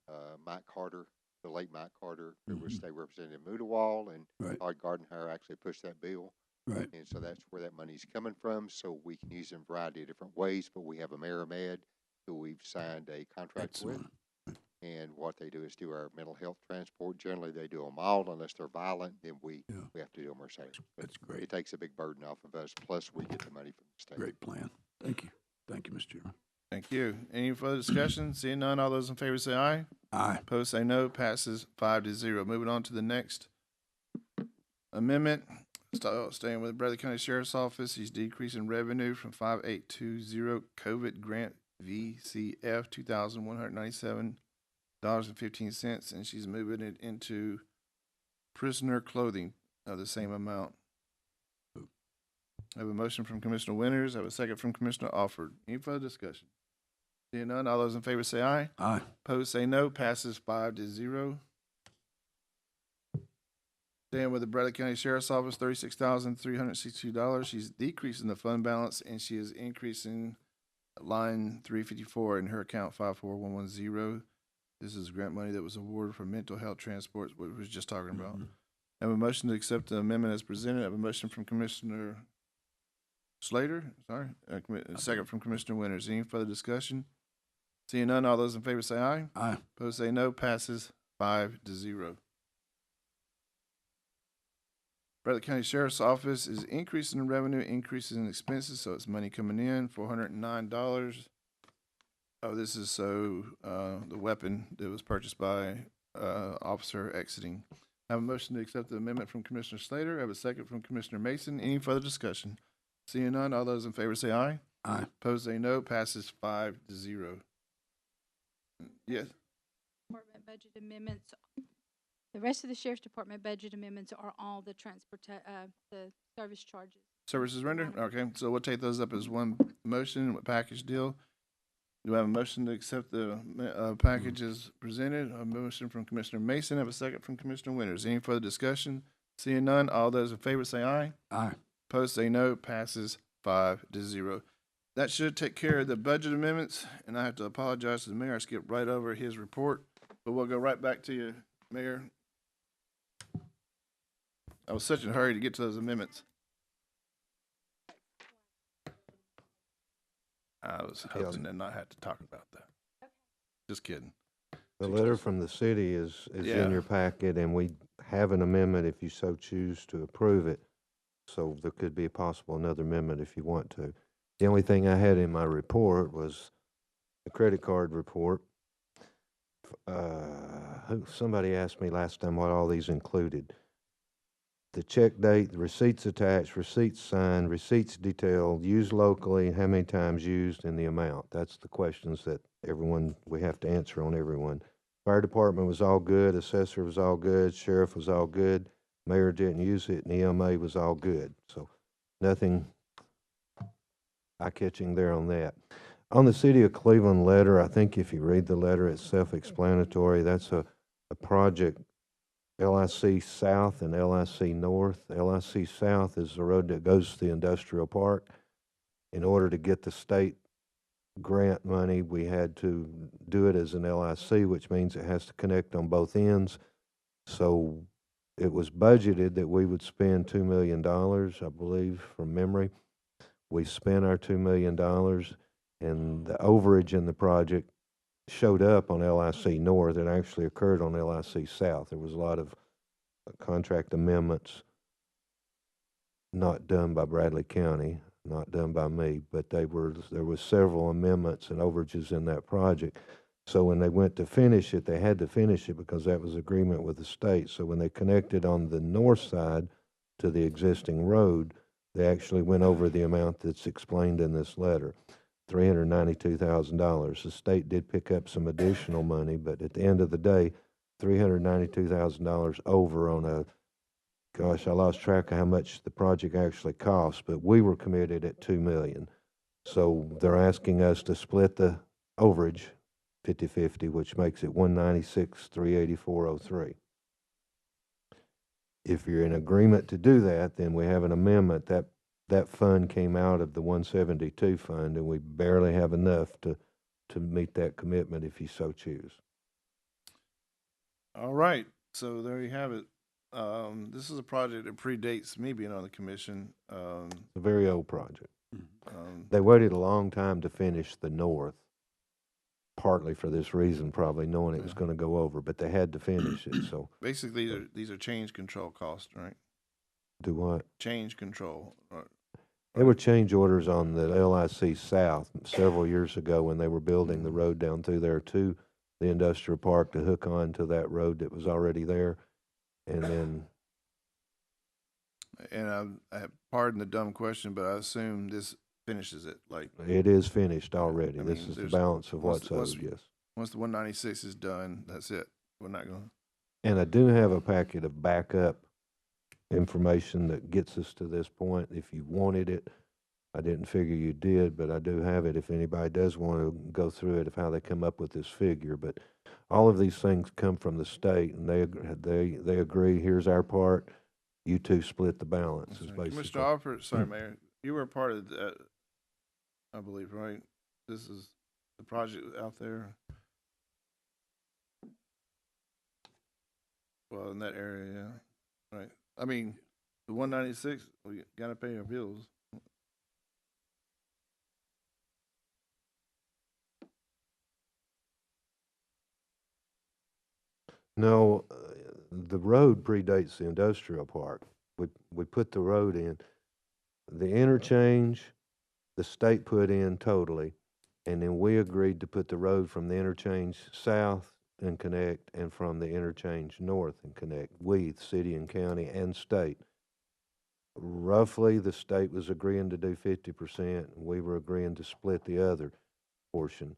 [SPEAKER 9] Mike Carter, the late Mike Carter, who was
[SPEAKER 3] Mhm.
[SPEAKER 9] state representative in Mudawal, and
[SPEAKER 3] Right.
[SPEAKER 9] Todd Gardenhire actually pushed that bill.
[SPEAKER 3] right,
[SPEAKER 9] And so that's where that money's coming from. So we can use it in a variety of different ways, but we have a Maramed who we've signed a contract with.
[SPEAKER 3] excellent,
[SPEAKER 9] And what they do is do our mental health transport. Generally, they do them mild unless they're violent, then we
[SPEAKER 3] Yeah.
[SPEAKER 9] have to do them ourselves. But
[SPEAKER 3] that's great,
[SPEAKER 9] it takes a big burden off of us, plus we get the money from the state.
[SPEAKER 3] great plan. Thank you, Mr. Chairman.
[SPEAKER 1] Thank you. Any further discussion? Seeing none, all those in favor say aye.
[SPEAKER 3] Aye.
[SPEAKER 1] Opposed say no. Passes 5-0. Moving on to the next amendment. Staying with Bradley County Sheriff's Office, he's decreasing revenue from 5820 COVID grant VCF $2,197.15, and she's moving it into prisoner clothing of the same amount. I have a motion from Commissioner Winters. I have a second from Commissioner Alford. Any further discussion? Seeing none, all those in favor say aye.
[SPEAKER 3] Aye.
[SPEAKER 1] Opposed say no. Passes 5-0. Staying with the Bradley County Sheriff's Office, $36,362. She's decreasing the fund balance and she is increasing line 354 in her account 54110. This is grant money that was awarded for mental health transports, what we was just talking about. I have a motion to accept the amendment as presented. I have a motion from Commissioner Slater, a second from Commissioner Winters. Any further discussion? Seeing none, all those in favor say aye.
[SPEAKER 3] Aye.
[SPEAKER 1] Opposed say no. Passes 5-0. Bradley County Sheriff's Office is increasing in revenue, increasing in expenses, so it's money coming in, $409. Oh, this is the weapon that was purchased by officer exiting. I have a motion to accept the amendment from Commissioner Slater. I have a second from Commissioner Mason. Any further discussion? Seeing none, all those in favor say aye.
[SPEAKER 3] Aye.
[SPEAKER 1] Opposed say no. Passes 5-0. Yes.
[SPEAKER 4] Department budget amendments. The rest of the sheriff's department budget amendments are all the the service charges.
[SPEAKER 1] Services rendered? Okay, so we'll take those up as one motion, package deal. Do I have a motion to accept the package as presented? A motion from Commissioner Mason. I have a second from Commissioner Winters. Any further discussion? Seeing none, all those in favor say aye.
[SPEAKER 3] Aye.
[SPEAKER 1] Opposed say no. Passes 5-0. That should take care of the budget amendments, and I have to apologize to the mayor. I skipped right over his report, but we'll go right back to you, Mayor. I was such in a hurry to get to those amendments. I was
[SPEAKER 6] Yeah.
[SPEAKER 1] hoping to not have to talk about that. Just kidding.
[SPEAKER 6] The letter from the city is in
[SPEAKER 1] Yeah.
[SPEAKER 6] your packet, and we have an amendment if you so choose to approve it. So there could be a possible another amendment if you want to. The only thing I had in my report was the credit card report. Somebody asked me last time what all these included. The check date, the receipts attached, receipts signed, receipts detailed, used locally, how many times used, and the amount. That's the questions that we have to answer on everyone. Fire department was all good, assessor was all good, sheriff was all good, mayor didn't use it, and EMA was all good. So nothing eye-catching there on that. On the City of Cleveland letter, I think if you read the letter, it's self-explanatory. That's a project, LIC South and LIC North. LIC South is the road that goes to the industrial park. In order to get the state grant money, we had to do it as an LIC, which means it has to connect on both ends. So it was budgeted that we would spend $2 million, I believe, from memory. We spent our $2 million, and the overage in the project showed up on LIC North. It actually occurred on LIC South. There was a lot of contract amendments not done by Bradley County, not done by me, but there was several amendments and overages in that project. So when they went to finish it, they had to finish it because that was agreement with the state. So when they connected on the north side to the existing road, they actually went over the amount that's explained in this letter. $392,000. The state did pick up some additional money, but at the end of the day, $392,000 over on a, gosh, I lost track of how much the project actually cost, but we were committed at $2 million. So they're asking us to split the overage 50-50, which makes it $196,384.03. If you're in agreement to do that, then we have an amendment that fund came out of the 172 fund, and we barely have enough to meet that commitment if you so choose.
[SPEAKER 1] All right, so there you have it. This is a project that predates me being on the commission.
[SPEAKER 6] It's a very old project.
[SPEAKER 1] Um,
[SPEAKER 6] They waited a long time to finish the north, partly for this reason, probably knowing it was going to go over, but they had to finish it, so.
[SPEAKER 1] Basically, these are change control costs, right?
[SPEAKER 6] Do what?
[SPEAKER 1] Change control.
[SPEAKER 6] There were change orders on the LIC South several years ago when they were building the road down through there to the industrial park to hook on to that road that was already there. And then,
[SPEAKER 1] And I pardon the dumb question, but I assume this finishes it. Like,
[SPEAKER 6] it is finished already.
[SPEAKER 1] I
[SPEAKER 6] This
[SPEAKER 1] mean,
[SPEAKER 6] is the
[SPEAKER 1] there's-
[SPEAKER 6] balance of
[SPEAKER 1] once-
[SPEAKER 6] what's owed, yes.
[SPEAKER 1] once the 196 is done, that's it. We're not going to.
[SPEAKER 6] And I do have a packet of backup information that gets us to this point. If you wanted it, I didn't figure you did, but I do have it if anybody does want to go through it of how they come up with this figure. But all of these things come from the state, and they agree, here's our part, you two split the balance, is basically.
[SPEAKER 1] Commissioner Alford, sorry, Mayor, you were a part of that, I believe, right? This is the project out there. Well, in that area, yeah, right. I mean, the 196, we gotta pay our bills.
[SPEAKER 6] No, the road predates the industrial park. We put the road in. The interchange, the state put in totally, and then we agreed to put the road from the interchange south and connect, and from the interchange north and connect. We, the city and county and state. Roughly, the state was agreeing to do 50%, and we were agreeing to split the other portion.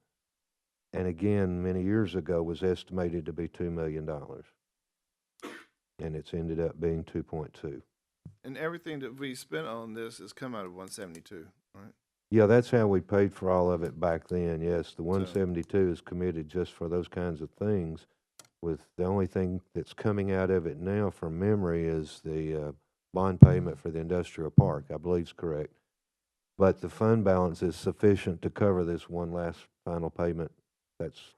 [SPEAKER 6] And again, many years ago, was estimated to be $2 million. And it's ended up being 2.2.
[SPEAKER 1] And everything that we spent on this has come out of 172, right?
[SPEAKER 6] Yeah, that's how we paid for all of it back then, yes. The 172 is committed just for those kinds of things, with the only thing that's coming out of it now from memory is the bond payment for the industrial park, I believe is correct. But the fund balance is sufficient to cover this one last final payment. That's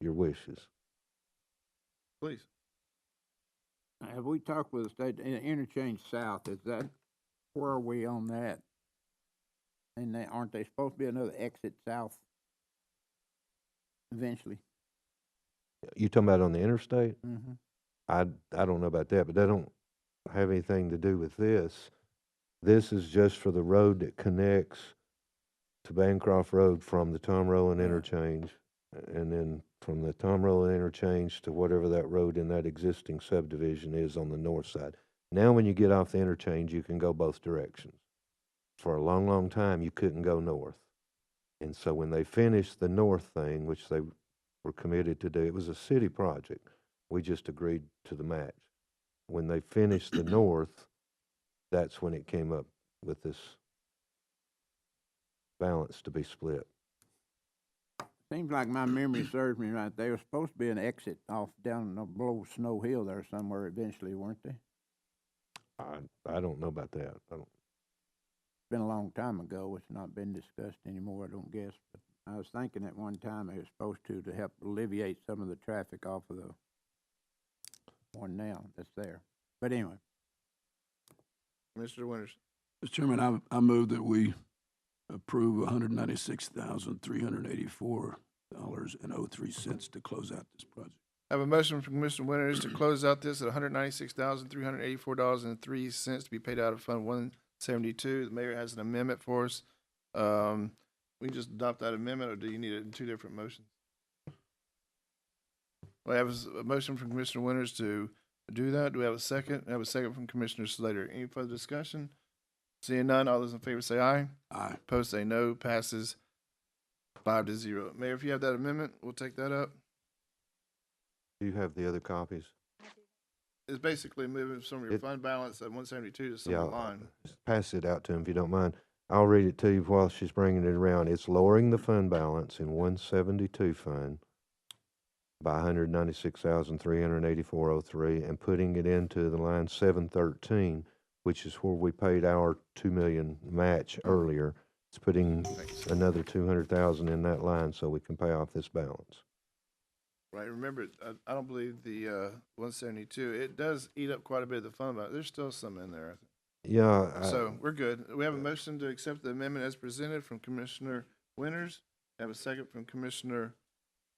[SPEAKER 6] your wishes.
[SPEAKER 1] Please.
[SPEAKER 5] Have we talked with the state, interchange south, is that, where are we on that? And aren't they supposed to be another exit south eventually?
[SPEAKER 6] You talking about on the interstate?
[SPEAKER 5] Mm-hmm.
[SPEAKER 6] I don't know about that, but that don't have anything to do with this. This is just for the road that connects to Bancroft Road from the Tom Rowland
[SPEAKER 5] Yeah.
[SPEAKER 6] interchange, and then from the Tom Rowland interchange to whatever that road in that existing subdivision is on the north side. Now, when you get off the interchange, you can go both directions. For a long, long time, you couldn't go north. And so when they finished the north thing, which they were committed to do, it was a city project. We just agreed to the match. When they finished the north, that's when it came up with this balance to be split.
[SPEAKER 5] Seems like my memory serves me right. They were supposed to be an exit off down below Snow Hill there somewhere eventually, weren't they?
[SPEAKER 6] I don't know about that. I don't.
[SPEAKER 5] It's been a long time ago. It's not been discussed anymore, I don't guess. But I was thinking at one time they were supposed to help alleviate some of the traffic off of the one now that's there. But anyway,
[SPEAKER 1] Mr. Winters.
[SPEAKER 3] Mr. Chairman, I move that we approve $196,384.03 to close out this project.
[SPEAKER 1] I have a motion from Commissioner Winters to close out this at $196,384.03 to be paid out of Fund 172. The mayor has an amendment for us. We can just adopt that amendment, or do you need it in two different motions? Well, I have a motion from Commissioner Winters to do that. Do we have a second? I have a second from Commissioner Slater. Any further discussion? Seeing none, all those in favor say aye.
[SPEAKER 3] Aye.
[SPEAKER 1] Opposed say no. Passes 5-0. Mayor, if you have that amendment, we'll take that up.
[SPEAKER 6] Do you have the other copies?
[SPEAKER 1] It's basically moving some of your fund balance at 172 to some
[SPEAKER 6] Yeah,
[SPEAKER 1] line.
[SPEAKER 6] pass it out to him if you don't mind. I'll read it to you while she's bringing it around. It's lowering the fund balance in 172 fund by $196,384.03 and putting it into the line 713, which is where we paid our $2 million match earlier. It's putting another $200,000 in that line so we can pay off this balance.
[SPEAKER 1] Right, remember, I don't believe the 172, it does eat up quite a bit of the fund balance. There's still some in there.
[SPEAKER 6] Yeah.
[SPEAKER 1] So we're good. We have a motion to accept the amendment as presented from Commissioner Winters. We have a second from Commissioner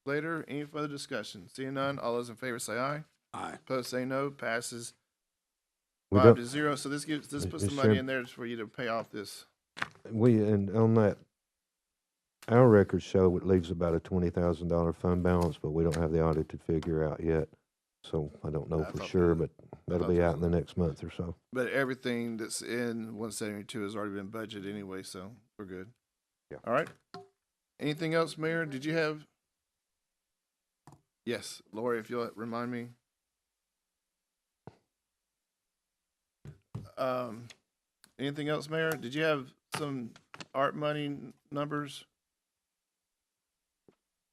[SPEAKER 1] Slater. Any further discussion? Seeing none, all those in favor say aye.
[SPEAKER 3] Aye.
[SPEAKER 1] Opposed say no. Passes
[SPEAKER 6] We
[SPEAKER 1] 5-0. So this puts the
[SPEAKER 6] Mr.
[SPEAKER 1] money in there for you to pay off this.
[SPEAKER 6] And on that, our records show it leaves about a $20,000 fund balance, but we don't have the audited figure out yet. So I don't know
[SPEAKER 1] I
[SPEAKER 6] for
[SPEAKER 1] thought
[SPEAKER 6] sure,
[SPEAKER 1] that-
[SPEAKER 6] but that'll
[SPEAKER 1] thought
[SPEAKER 6] be
[SPEAKER 1] that
[SPEAKER 6] out in
[SPEAKER 1] was-
[SPEAKER 6] the next month or so.
[SPEAKER 1] But everything that's in 172 has already been budgeted anyway, so we're good.
[SPEAKER 6] Yeah.
[SPEAKER 1] All right. Anything else, Mayor? Did you have? Yes, Lori, if you'll remind me. Anything else, Mayor? Did you have some art money numbers?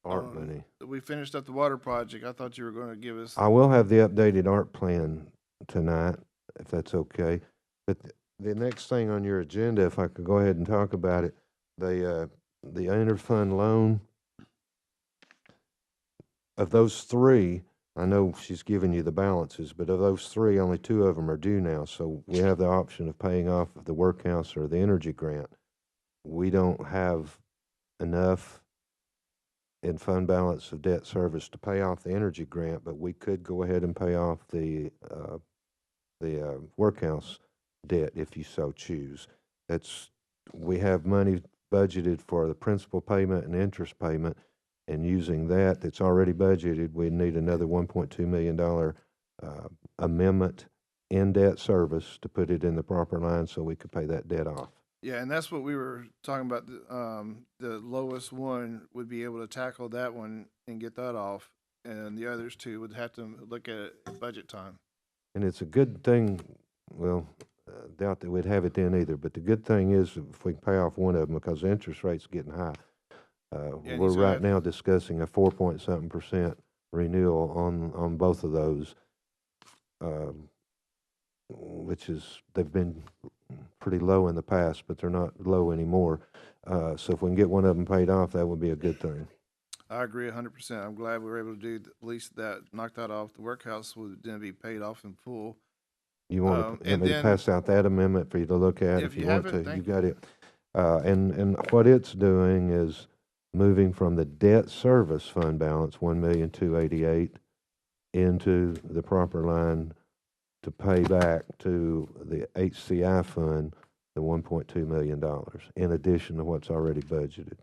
[SPEAKER 6] Art money.
[SPEAKER 1] We finished up the water project. I thought you were going to give us.
[SPEAKER 6] I will have the updated art plan tonight, if that's okay. But the next thing on your agenda, if I could go ahead and talk about it, the interfund loan. Of those three, I know she's given you the balances, but of those three, only two of them are due now. So we have the option of paying off the Workhouse or the energy grant. We don't have enough in fund balance of debt service to pay off the energy grant, but we could go ahead and pay off the Workhouse debt if you so choose. We have money budgeted for the principal payment and interest payment, and using that's already budgeted, we need another $1.2 million amendment in debt service to put it in the proper line so we could pay that debt off.
[SPEAKER 1] Yeah, and that's what we were talking about. The lowest one would be able to tackle that one and get that off, and the others two would have to look at it at budget time.
[SPEAKER 6] And it's a good thing, well, doubt that we'd have it then either, but the good thing is if we can pay off one of them because the interest rate's getting high.
[SPEAKER 1] Yeah,
[SPEAKER 6] We're
[SPEAKER 1] so
[SPEAKER 6] right now discussing a 4.something% renewal on both of those, which is, they've been pretty low in the past, but they're not low anymore. So if we can get one of them paid off, that would be a good thing.
[SPEAKER 1] I agree 100%. I'm glad we were able to do at least that, knock that off. The workhouse would then be paid off in full.
[SPEAKER 6] You want to,
[SPEAKER 1] And
[SPEAKER 6] me to
[SPEAKER 1] then,
[SPEAKER 6] pass out that amendment for you to look at
[SPEAKER 1] if
[SPEAKER 6] if
[SPEAKER 1] you
[SPEAKER 6] you want
[SPEAKER 1] haven't,
[SPEAKER 6] to? You
[SPEAKER 1] thank
[SPEAKER 6] got it. And what it's doing is moving from the debt service fund balance, 1,288,000, into the proper line to pay back to the HCI fund, the $1.2 million, in addition to what's already budgeted.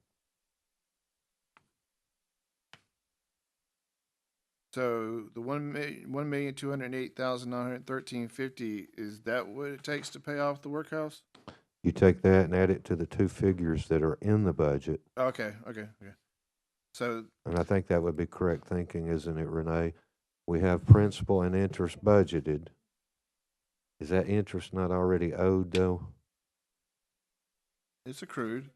[SPEAKER 1] So the 1,208,913.50, is that what it takes to pay off the workhouse?
[SPEAKER 6] You take that and add it to the two figures that are in the budget,
[SPEAKER 1] Okay. So,
[SPEAKER 6] and I think that would be correct thinking, isn't it, Renee? We have principal and interest budgeted. Is that interest not already owed, though?
[SPEAKER 1] it's accrued.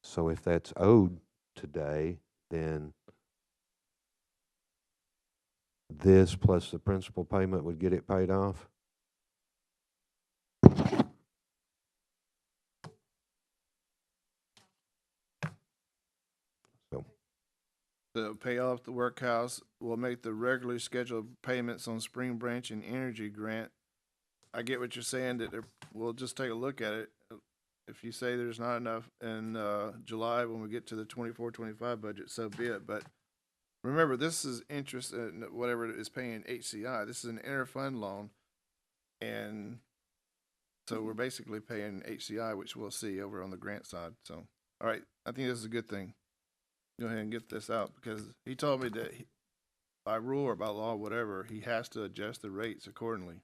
[SPEAKER 6] So if that's owed today, then this plus the principal payment would get it paid off? So,
[SPEAKER 1] To pay off the workhouse, we'll make the regularly scheduled payments on Spring Branch and Energy Grant. I get what you're saying, that we'll just take a look at it. If you say there's not enough in July when we get to the 24-25 budget, so be it. But remember, this is interest in whatever it is paying HCI. This is an interfund loan, and so we're basically paying HCI, which we'll see over on the grant side. So, all right, I think this is a good thing. Go ahead and get this out, because he told me that by rule or by law, whatever, he has to adjust the rates accordingly,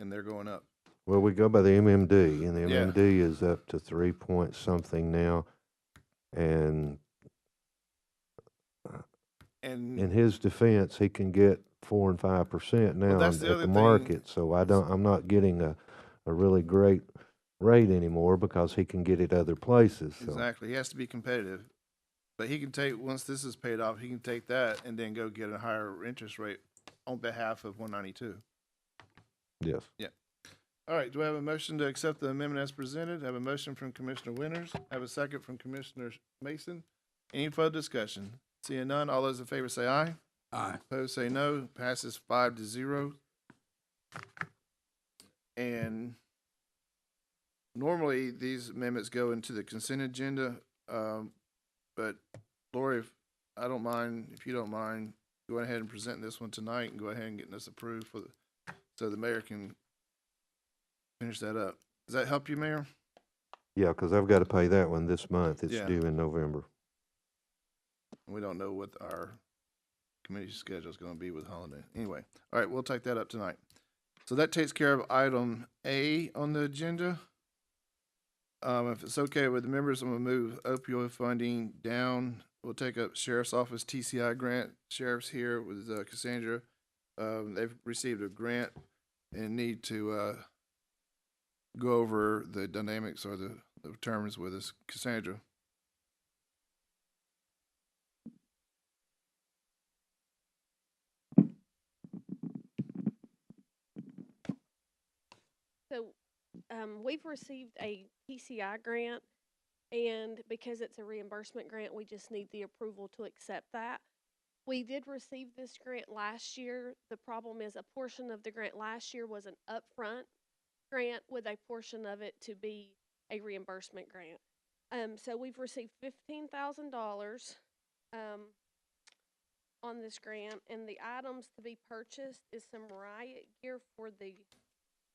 [SPEAKER 1] and they're going up.
[SPEAKER 6] well, we go by the MMD, and the
[SPEAKER 1] Yeah.
[SPEAKER 6] MMD is up to 3 point something now, and
[SPEAKER 1] And
[SPEAKER 6] in his defense, he can get 4 and 5% now
[SPEAKER 1] that's
[SPEAKER 6] at
[SPEAKER 1] the other
[SPEAKER 6] the
[SPEAKER 1] thing.
[SPEAKER 6] market. So I'm not getting a really great rate anymore because he can get it other places. So.
[SPEAKER 1] exactly, he has to be competitive. But he can take, once this is paid off, he can take that and then go get a higher interest rate on behalf of 192.
[SPEAKER 6] Yes.
[SPEAKER 1] All right, do I have a motion to accept the amendment as presented? I have a motion from Commissioner Winters. I have a second from Commissioner Mason. Any further discussion? Seeing none, all those in favor say aye.
[SPEAKER 3] Aye.
[SPEAKER 1] Opposed say no. Passes 5-0. And normally these amendments go into the consent agenda, but Lori, if you don't mind, go ahead and present this one tonight and go ahead and get this approved so the mayor can finish that up. Does that help you, Mayor?
[SPEAKER 6] Yeah, because I've got to pay that one this month. It's
[SPEAKER 1] Yeah.
[SPEAKER 6] due in November.
[SPEAKER 1] We don't know what our committee schedule is going to be with holiday. Anyway, all right, we'll take that up tonight. So that takes care of item A on the agenda. If it's okay with the members, I'm going to move opioid funding down. We'll take up Sheriff's Office TCI grant. Sheriff's here with Cassandra. They've received a grant and need to go over the dynamics or the terms with us. Cassandra.
[SPEAKER 10] So, we've received a PCI grant, and because it's a reimbursement grant, we just need the approval to accept that. We did receive this grant last year. The problem is a portion of the grant last year was an upfront grant with a portion of it to be a reimbursement grant. So we've received $15,000 on this grant, and the items to be purchased is some riot gear for the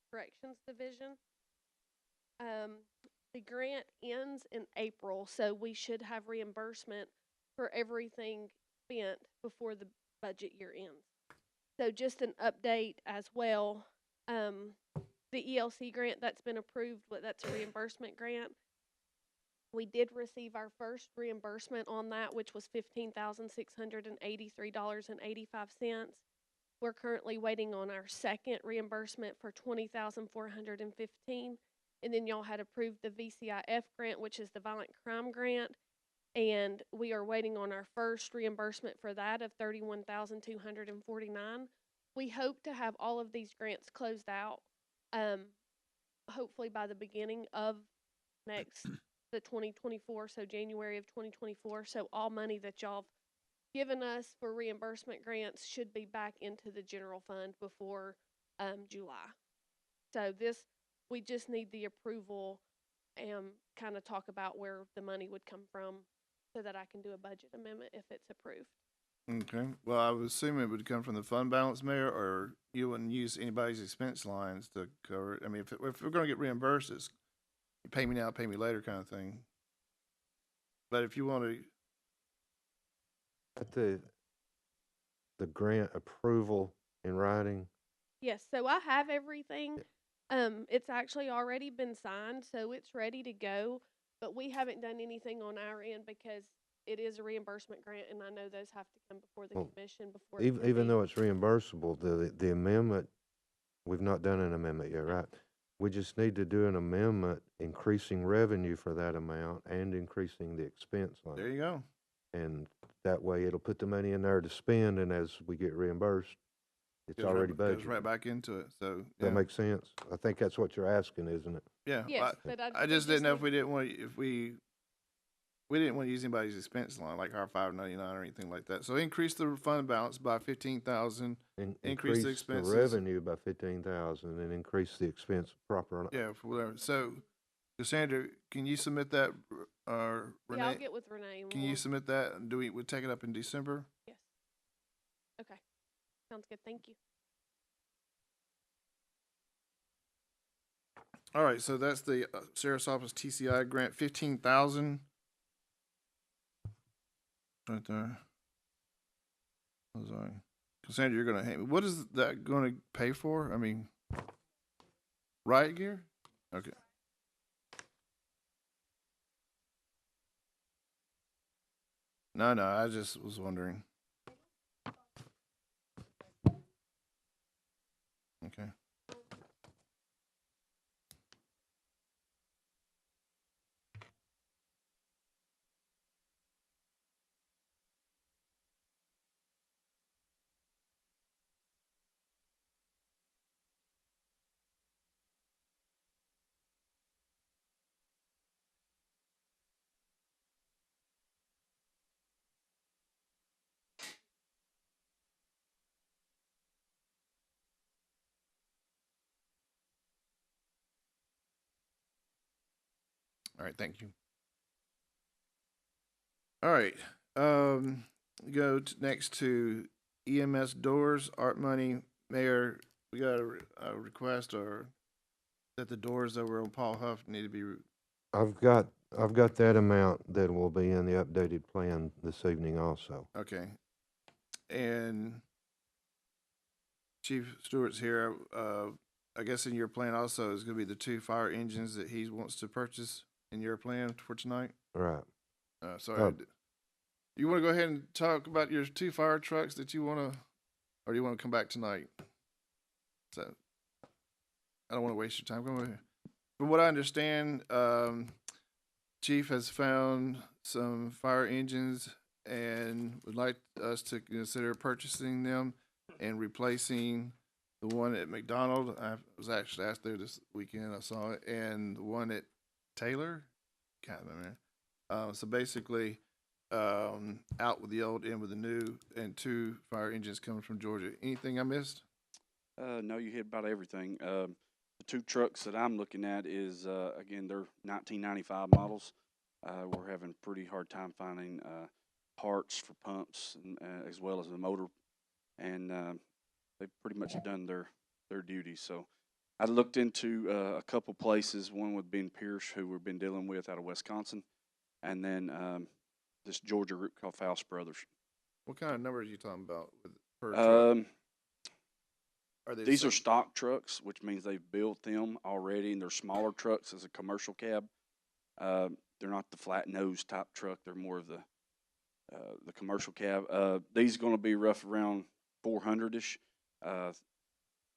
[SPEAKER 10] corrections division. The grant ends in April, so we should have reimbursement for everything spent before the budget year ends. So just an update as well. The ELC grant that's been approved, that's a reimbursement grant. We did receive our first reimbursement on that, which was $15,683.85. We're currently waiting on our second reimbursement for $20,415. And then y'all had approved the VCIF grant, which is the violent crime grant. And we are waiting on our first reimbursement for that of $31,249. We hope to have all of these grants closed out, hopefully by the beginning of next, the 2024, so January of 2024. So all money that y'all have given us for reimbursement grants should be back into the general fund before July. So this, we just need the approval and kind of talk about where the money would come from so that I can do a budget amendment if it's approved.
[SPEAKER 1] Okay, well, I would assume it would come from the fund balance, Mayor, or you wouldn't use anybody's expense lines to cover it. I mean, if we're gonna get reimbursed, it's pay me now, pay me later kind of thing. But if you wanna,
[SPEAKER 6] At the grant approval in writing,
[SPEAKER 10] Yes, so I have everything. It's actually already been signed, so it's ready to go. But we haven't done anything on our end because it is a reimbursement grant, and I know those have to come before the
[SPEAKER 6] Well,
[SPEAKER 10] commission before it
[SPEAKER 6] even,
[SPEAKER 10] can
[SPEAKER 6] even
[SPEAKER 10] be.
[SPEAKER 6] though it's reimbursable, the amendment, we've not done an amendment yet, right? We just need to do an amendment increasing revenue for that amount and increasing the expense
[SPEAKER 1] there
[SPEAKER 6] line.
[SPEAKER 1] you go.
[SPEAKER 6] And that way it'll put the money in there to spend, and as we get reimbursed, it's already budgeted.
[SPEAKER 1] Goes right back into it, so,
[SPEAKER 6] Does
[SPEAKER 1] yeah.
[SPEAKER 6] that make sense? I think that's what you're asking, isn't it?
[SPEAKER 1] Yeah,
[SPEAKER 10] Yes, but
[SPEAKER 1] I just didn't know if we didn't want, if we didn't want to use anybody's expense line, like our 599 or anything like that. So increase the fund balance by 15,000. Increase the expenses.
[SPEAKER 6] revenue by 15,000 and increase the expense proper.
[SPEAKER 1] Yeah, for whatever. So, Cassandra, can you submit that, or
[SPEAKER 10] Yeah, I'll
[SPEAKER 1] Renee?
[SPEAKER 10] get with Renee. And
[SPEAKER 1] Can you submit that, and we'll take it up in December?
[SPEAKER 10] Yes. Okay. Sounds good. Thank you.
[SPEAKER 1] All right, so that's the Sheriff's Office TCI grant, 15,000. Right there. I'm sorry. Cassandra, you're gonna hand me, what is that gonna pay for? I mean, riot gear? Okay. No, I just was wondering. Okay. All right, thank you. All right, go next to EMS doors, art money. Mayor, we got a request or that the doors that were on Paul Huff need to be,
[SPEAKER 6] I've got that amount that will be in the updated plan this evening also.
[SPEAKER 1] okay. And Chief Stewart's here, I guess in your plan also is gonna be the 2 fire engines that he wants to purchase in your plan for tonight?
[SPEAKER 6] Right.
[SPEAKER 1] Sorry. You wanna go ahead and talk about your 2 fire trucks that you wanna, or do you wanna come back tonight? So, I don't wanna waste your time. Go ahead. From what I understand, Chief has found some fire engines and would like us to consider purchasing them and replacing the one at McDonald. I was actually asked there this weekend. I saw it, and the one at Taylor. Can't remember. So basically, out with the old, in with the new, and 2 fire engines coming from Georgia. Anything I missed?
[SPEAKER 11] No, you hit about everything. The 2 trucks that I'm looking at is, again, they're 1995 models. We're having a pretty hard time finding parts for pumps and, as well as the motor, and they've pretty much done their duty. So I looked into a couple places. One would be in Pierce, who we've been dealing with out of Wisconsin, and then this Georgia group called Faust Brothers.
[SPEAKER 1] What kind of numbers are you talking about with per truck? Are they
[SPEAKER 11] These are stock trucks, which means they've built them already, and they're smaller trucks as a commercial cab. They're not the flat nose type truck. They're more of the commercial cab. These are going to be rough around 400-ish.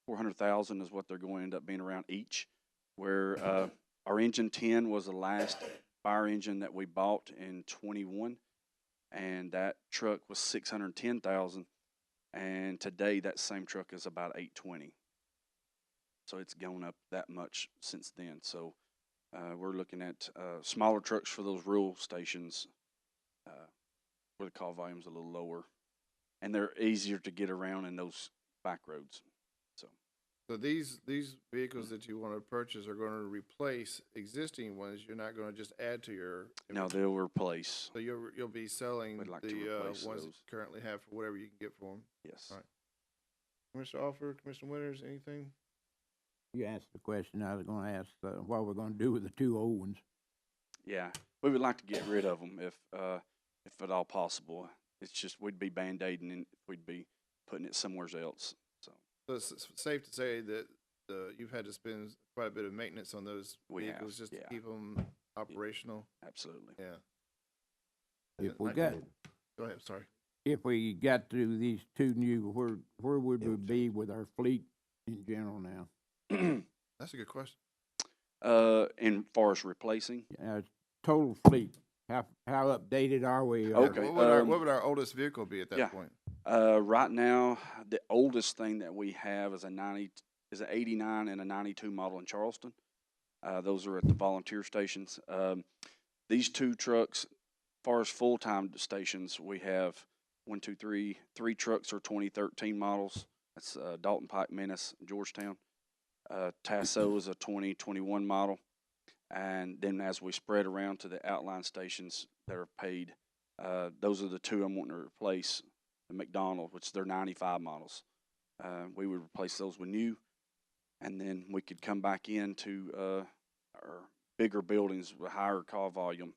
[SPEAKER 11] 400,000 is what they're going to end up being around each. Where our engine 10 was the last fire engine that we bought in 21, and that truck was 610,000. And today that same truck is about 820. So it's gone up that much since then. So We're looking at smaller trucks for those rural stations where the call volume's a little lower, and they're easier to get around in those back roads.
[SPEAKER 1] So these vehicles that you want to purchase are going to replace existing ones. You're not going to just add to your.
[SPEAKER 11] Now they'll replace.
[SPEAKER 1] So you'll be selling
[SPEAKER 11] We'd like to
[SPEAKER 1] the
[SPEAKER 11] replace
[SPEAKER 1] ones that
[SPEAKER 11] those.
[SPEAKER 1] you currently have for whatever you can get for them.
[SPEAKER 11] Yes.
[SPEAKER 1] All right. Commissioner Offer, Commissioner Winters, anything?
[SPEAKER 5] You asked the question I was gonna ask, what we're gonna do with the two old ones.
[SPEAKER 11] Yeah, we would like to get rid of them if at all possible. It's just we'd be band-aiding and we'd be putting it somewhere else.
[SPEAKER 1] So it's safe to say that you've had to spend quite a bit of maintenance on those
[SPEAKER 11] We have,
[SPEAKER 1] vehicles just to
[SPEAKER 11] yeah.
[SPEAKER 1] keep them operational.
[SPEAKER 11] Absolutely.
[SPEAKER 1] Yeah.
[SPEAKER 5] If we
[SPEAKER 1] I-
[SPEAKER 5] got,
[SPEAKER 1] Go ahead. Sorry.
[SPEAKER 5] if we got through these two new, where would we be with our fleet in general now?
[SPEAKER 1] That's a good question.
[SPEAKER 11] In far as replacing,
[SPEAKER 5] Total fleet, how updated are we?
[SPEAKER 11] Okay,
[SPEAKER 1] What would our oldest vehicle be at that
[SPEAKER 11] yeah.
[SPEAKER 1] point?
[SPEAKER 11] right now the oldest thing that we have is an 89 and a 92 model in Charleston. Those are at the volunteer stations. These two trucks, far as full-time stations, we have three trucks are 2013 models. That's Dalton Pike, Menace, Georgetown. Tasso is a 2021 model. And then as we spread around to the outline stations that are paid, those are the two I'm wanting to replace. The McDonald, which they're 95 models. We would replace those with new, and then we could come back into our bigger buildings with higher call volume,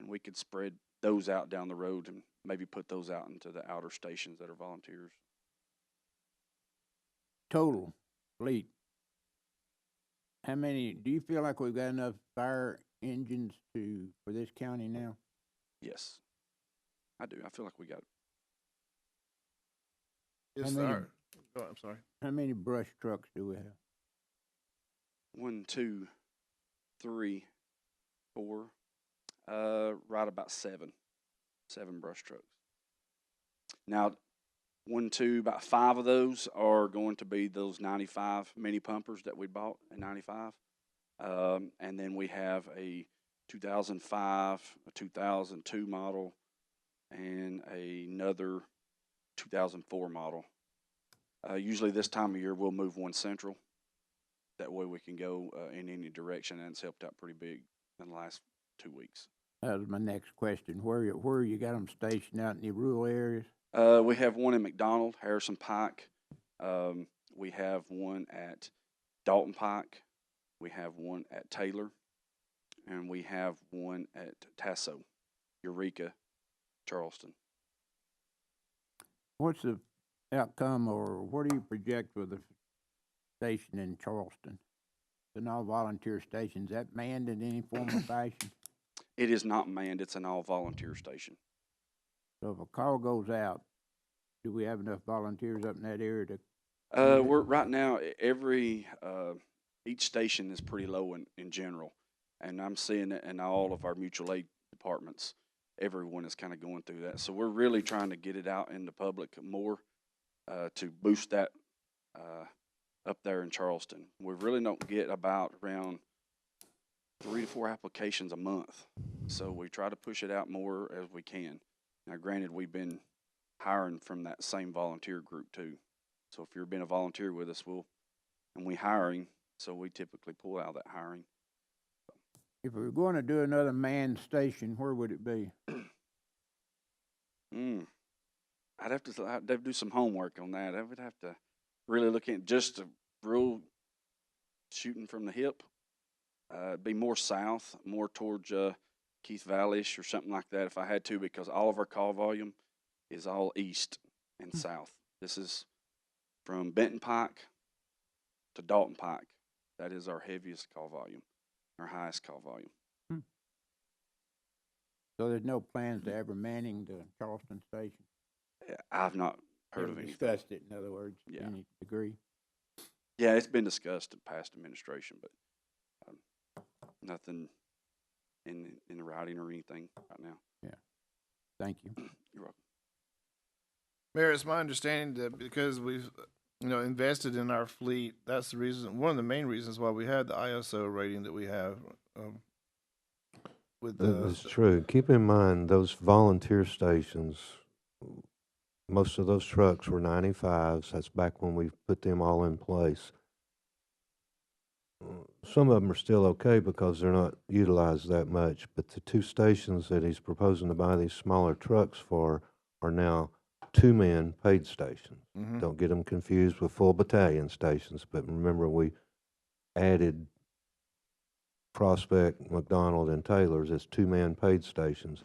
[SPEAKER 11] and we could spread those out down the road and maybe put those out into the outer stations that are volunteers.
[SPEAKER 5] Total fleet. How many, do you feel like we've got enough fire engines for this county now?
[SPEAKER 11] Yes, I do. I feel like we got
[SPEAKER 1] Yes,
[SPEAKER 5] many-
[SPEAKER 1] sir. Oh, I'm sorry.
[SPEAKER 5] How many brush trucks do we have?
[SPEAKER 11] 1, 2, 3, 4, right about 7 brush trucks. Now, about 5 of those are going to be those 95 mini pumpers that we bought in 95. And then we have a 2005, a 2002 model, and another 2004 model. Usually this time of year we'll move one central. That way we can go in any direction, and it's helped out pretty big in the last 2 weeks.
[SPEAKER 5] That was my next question. Where you got them stationed out in the rural areas?
[SPEAKER 11] We have one in McDonald, Harrison Pike. We have one at Dalton Pike. We have one at Taylor. And we have one at Tasso, Eureka, Charleston.
[SPEAKER 5] What's the outcome, or what do you project with the station in Charleston? The all-volunteer station, is that manned in any form or fashion?
[SPEAKER 11] It is not manned. It's an all-volunteer station.
[SPEAKER 5] So if a call goes out, do we have enough volunteers up in that area to?
[SPEAKER 11] We're right now, each station is pretty low in general. And I'm seeing it in all of our mutual aid departments. Everyone is kind of going through that. So we're really trying to get it out in the public more to boost that up there in Charleston. We really don't get about around 3 to 4 applications a month. So we try to push it out more as we can. Now, granted, we've been hiring from that same volunteer group too. So if you're being a volunteer with us, we hiring, so we typically pull out that hiring.
[SPEAKER 5] If we were going to do another manned station, where would it be?
[SPEAKER 11] I'd have to do some homework on that. I would have to really look at just a real shooting from the hip. Be more south, more towards Keith Valley-ish or something like that if I had to, because all of our call volume is all east and south. This is from Benton Pike to Dalton Pike. That is our heaviest call volume, our highest call volume.
[SPEAKER 5] So there's no plans to ever manning the Charleston station?
[SPEAKER 11] I've not heard
[SPEAKER 5] Ever
[SPEAKER 11] of anything.
[SPEAKER 5] discussed it, in other words, to
[SPEAKER 11] Yeah.
[SPEAKER 5] any degree?
[SPEAKER 11] Yeah, it's been discussed in past administration, but nothing in the writing or anything right now.
[SPEAKER 5] Thank you.
[SPEAKER 11] You're welcome.
[SPEAKER 1] Mayor, it's my understanding that because we've, invested in our fleet, that's the reason, one of the main reasons why we had the ISO rating that we have, with
[SPEAKER 6] That's true. Keep in mind, those volunteer stations, most of those trucks were 95s. That's back when we put them all in place. Some of them are still okay because they're not utilized that much, but the two stations that he's proposing to buy these smaller trucks for are now two-man paid stations.
[SPEAKER 1] Mhm.
[SPEAKER 6] Don't get them confused with full battalion stations, but remember, we added Prospect, McDonald, and Taylor's as two-man paid stations.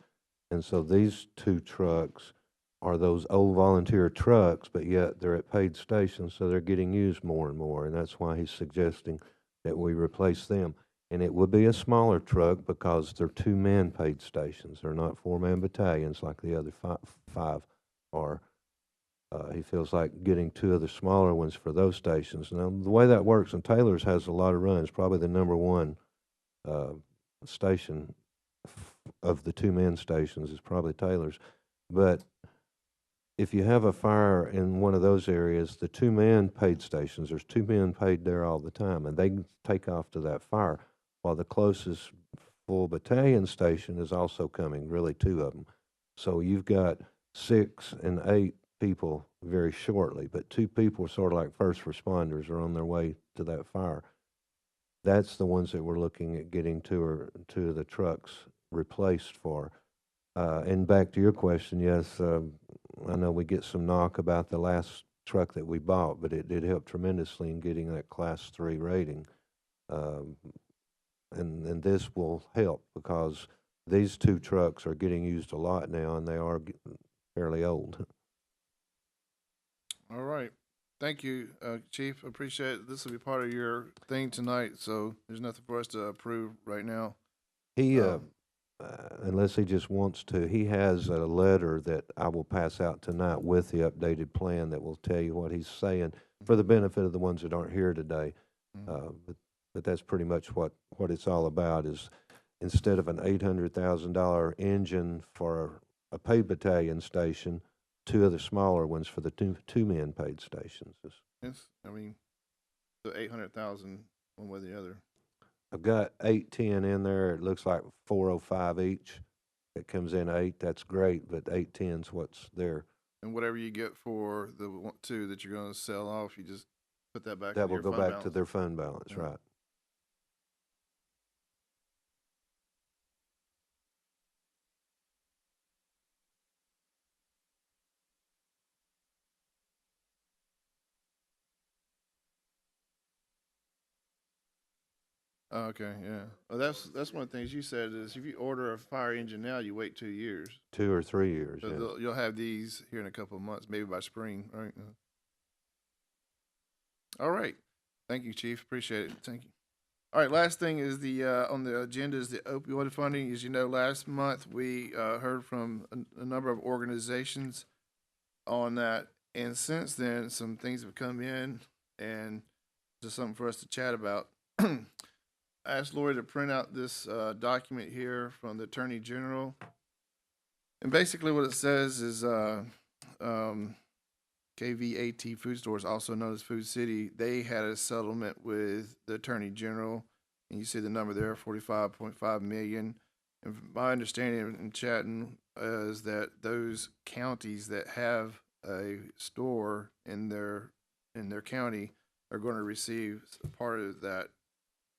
[SPEAKER 6] And so these two trucks are those old volunteer trucks, but yet they're at paid stations, so they're getting used more and more. And that's why he's suggesting that we replace them. And it would be a smaller truck because they're two-man paid stations. They're not four-man battalions like the other five are. He feels like getting two of the smaller ones for those stations. Now, the way that works, and Taylor's has a lot of runs, probably the number one station of the two-man stations is probably Taylor's. But if you have a fire in one of those areas, the two-man paid stations, there's two men paid there all the time, and they can take off to that fire, while the closest full battalion station is also coming, really two of them. So you've got 6 and 8 people very shortly, but 2 people, sort of like first responders, are on their way to that fire. That's the ones that we're looking at getting two of the trucks replaced for. And back to your question, yes, I know we get some knock about the last truck that we bought, but it did help tremendously in getting that Class 3 rating. And this will help because these two trucks are getting used a lot now, and they are fairly old.
[SPEAKER 1] All right. Thank you, Chief. Appreciate it. This will be part of your thing tonight, so there's nothing for us to approve right now.
[SPEAKER 6] He,
[SPEAKER 1] Um,
[SPEAKER 6] unless he just wants to, he has a letter that I will pass out tonight with the updated plan that will tell you what he's saying for the benefit of the ones that aren't here today. But that's pretty much what it's all about is instead of an $800,000 engine for a paid battalion station, 2 of the smaller ones for the two-man paid stations.
[SPEAKER 1] Yes, I mean, the 800,000 one way or the other.
[SPEAKER 6] I've got 810 in there. It looks like 405 each. It comes in 8. That's great, but 810's what's there.
[SPEAKER 1] And whatever you get for the 2 that you're going to sell off, you just put that back
[SPEAKER 6] That
[SPEAKER 1] into
[SPEAKER 6] will
[SPEAKER 1] your
[SPEAKER 6] go
[SPEAKER 1] fund
[SPEAKER 6] back to
[SPEAKER 1] balance.
[SPEAKER 6] their fund balance,
[SPEAKER 1] Yeah.
[SPEAKER 6] right?
[SPEAKER 1] Oh, okay, yeah. Well, that's one of the things you said is if you order a fire engine now, you wait 2 years.
[SPEAKER 6] 2 or 3 years,
[SPEAKER 1] So
[SPEAKER 6] yes.
[SPEAKER 1] you'll have these here in a couple of months, maybe by spring, right? All right. Thank you, Chief. Appreciate it. Thank you. All right, last thing is the on the agenda is the opioid funding. As you know, last month we heard from a number of organizations on that, and since then some things have come in, and just something for us to chat about. I asked Lori to print out this document here from the Attorney General, and basically what it says is KVAT Food Stores, also known as Food City, they had a settlement with the Attorney General, and you see the number there, 45.5 million. And from my understanding in chatting is that those counties that have a store in their county are going to receive part of that.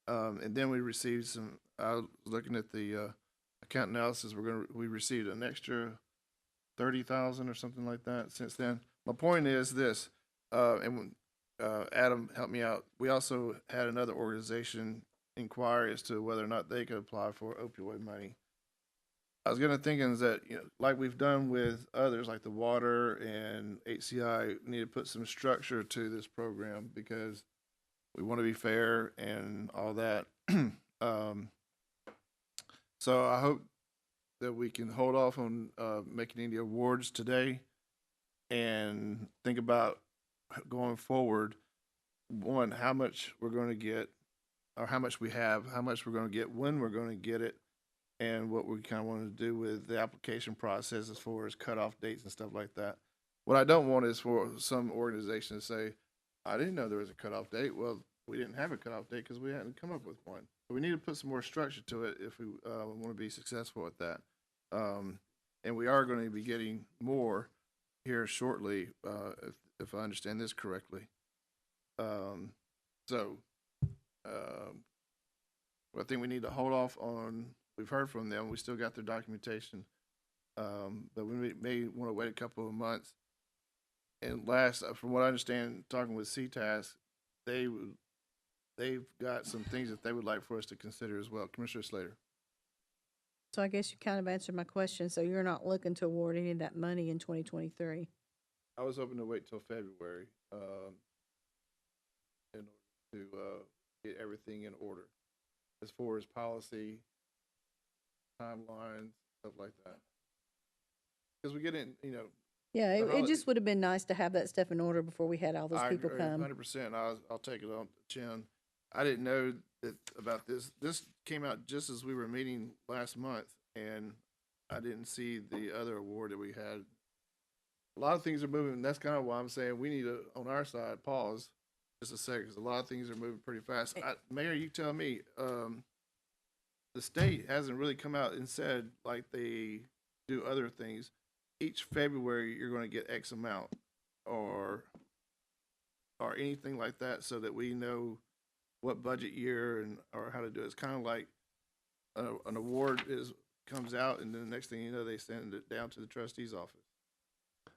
[SPEAKER 1] And then we received some. I was looking at the account analysis. We received an extra 30,000 or something like that since then. My point is this, and Adam helped me out. We also had another organization inquire as to whether or not they could apply for opioid money. I was gonna think is that, you know, like we've done with others, like the water and HCI, we need to put some structure to this program because we want to be fair and all that. So I hope that we can hold off on making any awards today and think about going forward. One, how much we're going to get, or how much we have, how much we're going to get, when we're going to get it, and what we kind of want to do with the application process as far as cutoff dates and stuff like that. What I don't want is for some organization to say, I didn't know there was a cutoff date. Well, we didn't have a cutoff date because we hadn't come up with one. We need to put some more structure to it if we want to be successful at that. And we are going to be getting more here shortly, if I understand this correctly. So I think we need to hold off on. We've heard from them. We still got their documentation, but we may want to wait a couple of months. And last, from what I understand, talking with CTAS, they've got some things that they would like for us to consider as well. Commissioner Slater.
[SPEAKER 8] So I guess you kind of answered my question. So you're not looking to award any of that money in 2023?
[SPEAKER 1] I was hoping to wait till February in order to get everything in order as far as policy, timelines, stuff like that. Because we get in,
[SPEAKER 8] Yeah,
[SPEAKER 1] The
[SPEAKER 8] it
[SPEAKER 1] holi-
[SPEAKER 8] just would have been nice to have that stuff in order before we had all those
[SPEAKER 1] I
[SPEAKER 8] people
[SPEAKER 1] agree,
[SPEAKER 8] come.
[SPEAKER 1] 100%. I'll take it on the chin. I didn't know about this. This came out just as we were meeting last month, and I didn't see the other award that we had. A lot of things are moving. That's kind of why I'm saying we need to, on our side, pause just a second, because a lot of things are moving pretty fast. Mayor, you tell me, the state hasn't really come out and said like they do other things. Each February, you're going to get X amount, or anything like that, so that we know what budget year or how to do it. It's kind of like an award comes out, and then the next thing you know, they send it down to the trustee's office.